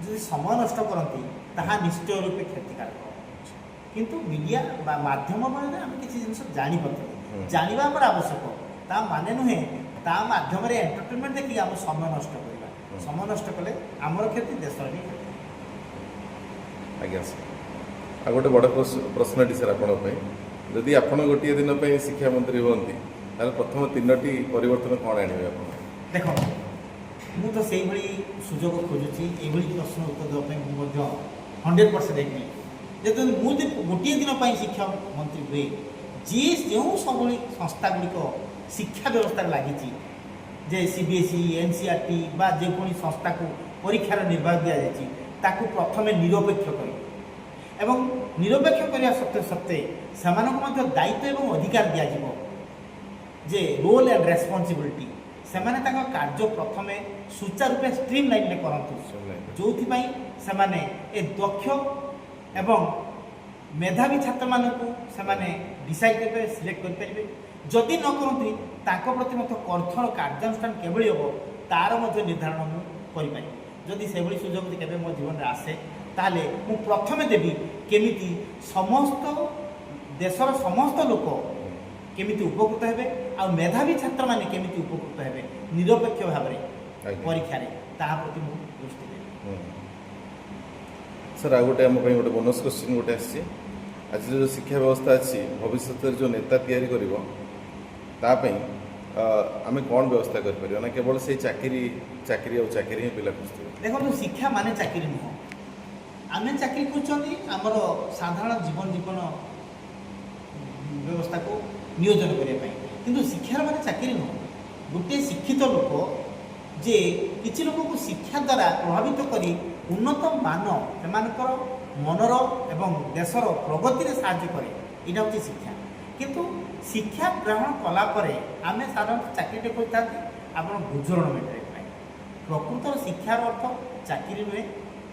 ଯଦି ସମୟ ନଷ୍ଟ କରନ୍ତି ତାହା ନିଶ୍ଚୟ ରୂପେ କ୍ଷତିକାରକ କିନ୍ତୁ ମିଡ଼ିଆ ବା ମାଧ୍ୟମ ବଳରେ ଆମେ କିଛି ଜିନିଷ ଜାଣିପାରୁଥିଲେ ଜାଣିବା ଆମର ଆବଶ୍ୟକ ତା ମାନେ ନୁହେଁ ତା ମାଧ୍ୟମରେ ଏଣ୍ଟରଟେନମେଣ୍ଟ ଦେଖିକି ଆମେ ସମୟ ନଷ୍ଟ କରିବା ସମୟ ନଷ୍ଟ କଲେ ଆମର କ୍ଷତି ଦେଶର ବି କ୍ଷତି ଆଜ୍ଞା ସାର୍ ଆଉ ଗୋଟେ ବଡ଼ ପ୍ରଶ୍ନଟି ସାର୍ ଆପଣଙ୍କ ପାଇଁ ଯଦି ଆପଣ ଗୋଟିଏ ଦିନ ପାଇଁ ଶିକ୍ଷା ମନ୍ତ୍ରୀ ହୁଅନ୍ତି ତାହେଲେ ପ୍ରଥମ 3ଟି ପରିବର୍ତ୍ତନ କ'ଣ ଆଣିବେ ଆପଣ ଦେଖନ୍ତୁ ମୁଁ ତ ସେଇଭଳି ସୁଯୋଗ ଖୋଜୁଛି ଏଇଭଳି ପ୍ରଶ୍ନ ଉତ୍ତର ଦେବା ପାଇଁ ମୁଁ ମଧ୍ୟ 100% ଏଗ୍ରି ଯେହେତୁ ମୁଁ ଯଦି ଗୋଟିଏ ଦିନ ପାଇଁ ଶିକ୍ଷା ମନ୍ତ୍ରୀ ହୁଏ ଯିଏ ଯେଉଁ ସବୁଭଳି ସଂସ୍ଥାଗୁଡ଼ିକ ଶିକ୍ଷା ବ୍ୟବସ୍ଥାରେ ଲାଗିଛି ଯେ CBSE NCERT ବା ଯେକୌଣସି ସଂସ୍ଥାକୁ ପରୀକ୍ଷାର ନିର୍ବାହ ଦିଆଯାଇଛି ତାକୁ ପ୍ରଥମେ ନିରପେକ୍ଷ କରିବ ଏବଂ ନିରପେକ୍ଷ କରିବା ସତ୍ତ୍ୱେ ସେମାନଙ୍କୁ ମଧ୍ୟ ଦାୟିତ୍ୱ ଏବଂ ଅଧିକାର ଦିଆଯିବ ଯେ ରୋଲ୍ ଆଣ୍ଡ ରେସ୍ପନ୍ସିବିଲିଟି ସେମାନେ ତାଙ୍କ କାର୍ଯ୍ୟ ପ୍ରଥମେ ସୁଚାରୁରୂପେ ଷ୍ଟ୍ରିମ୍ ଲାଇନ୍ରେ କରନ୍ତୁ ଯେଉଁଥିପାଇଁ ସେମାନେ ଏ ଦକ୍ଷ ଏବଂ ମେଧାବୀ ଛାତ୍ରମାନଙ୍କୁ ସେମାନେ ଡିସାଇଡ୍ କରିପାରିବେ ସିଲେକ୍ଟ କରିପାରିବେ ଯଦି ନ କରନ୍ତି ତାଙ୍କ ପ୍ରତି ମଧ୍ୟ କଠୋର କାର୍ଯ୍ୟାନୁଷ୍ଠାନ କିଭଳି ହେବ ତାର ମଧ୍ୟ ନିର୍ଦ୍ଧାରଣ ମୁଁ କରିପାରିବି ଯଦି ସେଭଳି ସୁଯୋଗ କେବେ ମୋ ଜୀବନରେ ଆସେ ତାହେଲେ ମୁଁ ପ୍ରଥମେ ଦେବି କେମିତି ସମସ୍ତ ଦେଶର ସମସ୍ତ ଲୋକ କେମିତି ଉପକୃତ ହେବେ ଆଉ ମେଧାବୀ ଛାତ୍ରମାନେ କେମିତି ଉପକୃତ ହେବେ ନିରପେକ୍ଷ ଭାବରେ ପରୀକ୍ଷାରେ ତାହା ପ୍ରତି ମୁଁ ଦୃଷ୍ଟି ଦେବି ସାର୍ ଆଉ ଗୋଟେ ଆମ ପାଇଁ ଗୋଟେ ବୋନସ୍ କ୍ୱେଶ୍ଚିନ୍ ଗୋଟେ ଆସିଛି ଆଜିର ଯେଉଁ ଶିକ୍ଷା ବ୍ୟବସ୍ଥା ଅଛି ଭବିଷ୍ୟତରେ ଯେଉଁ ନେତା ତିଆରି କରିବ ତା ପାଇଁ ଆମେ କ'ଣ ବ୍ୟବସ୍ଥା କରିପାରିବା ନା କେବଳ ସେଇ ଚାକିରି ଆଉ ଚାକିରି ହିଁ ପିଲା ଖୋଜୁଥିବେ ଦେଖନ୍ତୁ ଶିକ୍ଷା ମାନେ ଚାକିରି ନୁହଁ ଆମେ ଚାକିରି କରୁଛନ୍ତି ଆମର ସାଧାରଣ ଜୀବନ ବ୍ୟବସ୍ଥାକୁ ନିୟୋଜନ କରିବା ପାଇଁ କିନ୍ତୁ ଶିକ୍ଷାର ମାନେ ଚାକିରି ନୁହଁ ଗୋଟିଏ ଶିକ୍ଷିତ ଲୋକ ଯେ କିଛି ଲୋକଙ୍କୁ ଶିକ୍ଷା ଦ୍ୱାରା ପ୍ରଭାବିତ କରି ଉନ୍ନତ ମାନ ସେମାନଙ୍କର ମନର ଏବଂ ଦେଶର ପ୍ରଗତିରେ ସାହାଯ୍ୟ କରେ ଏଇଟା ହେଉଛି ଶିକ୍ଷା କିନ୍ତୁ ଶିକ୍ଷା ଗ୍ରହଣ କଲା ପରେ ଆମେ ସାଧାରଣତଃ ଚାକିରିଟେ କରିଥାନ୍ତି ଆପଣ ଗୁଜୁରାଣ ମେଣ୍ଟାଇବା ପାଇଁ ପ୍ରକୃତର ଶିକ୍ଷାର ଅର୍ଥ ଚାକିରି ନୁହେଁ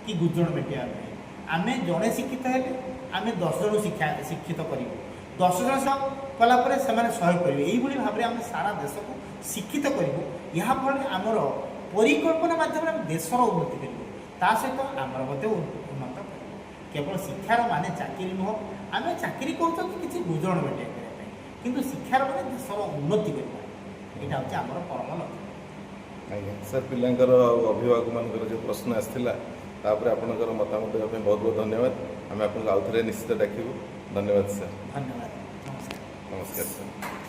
कि गुजरण मेटिया नुहे आम जड़े शिक्षित हेले आम 10 जन शिक्षित करूँ 10 जन सब कलापर से 100 करेंगे यही भाव में आम सारा देश को शिक्षित करूँ याफल आमर परिकल्पना माध्यम देशर उन्नति करूँ ता सहित आमर उन्नत केवल शिक्षार माने चाकरी नुह आम चाकरी कहते किसी गुजरण मेटिया करने किंतु शिक्षार माने देशर उन्नति करवा यहाँ हूँ आमर परम लक्ष्य। आज्ञा सर पिलांकर अभिभावक मानकर जो प्रश्न आसाला तापर आपंकर मतामत देवाई बहुत बहुत धन्यवाद आम आपको आउ थे निश्चित डाकू धन्यवाद सर धन्यवाद नमस्कार। नमस्कार सर।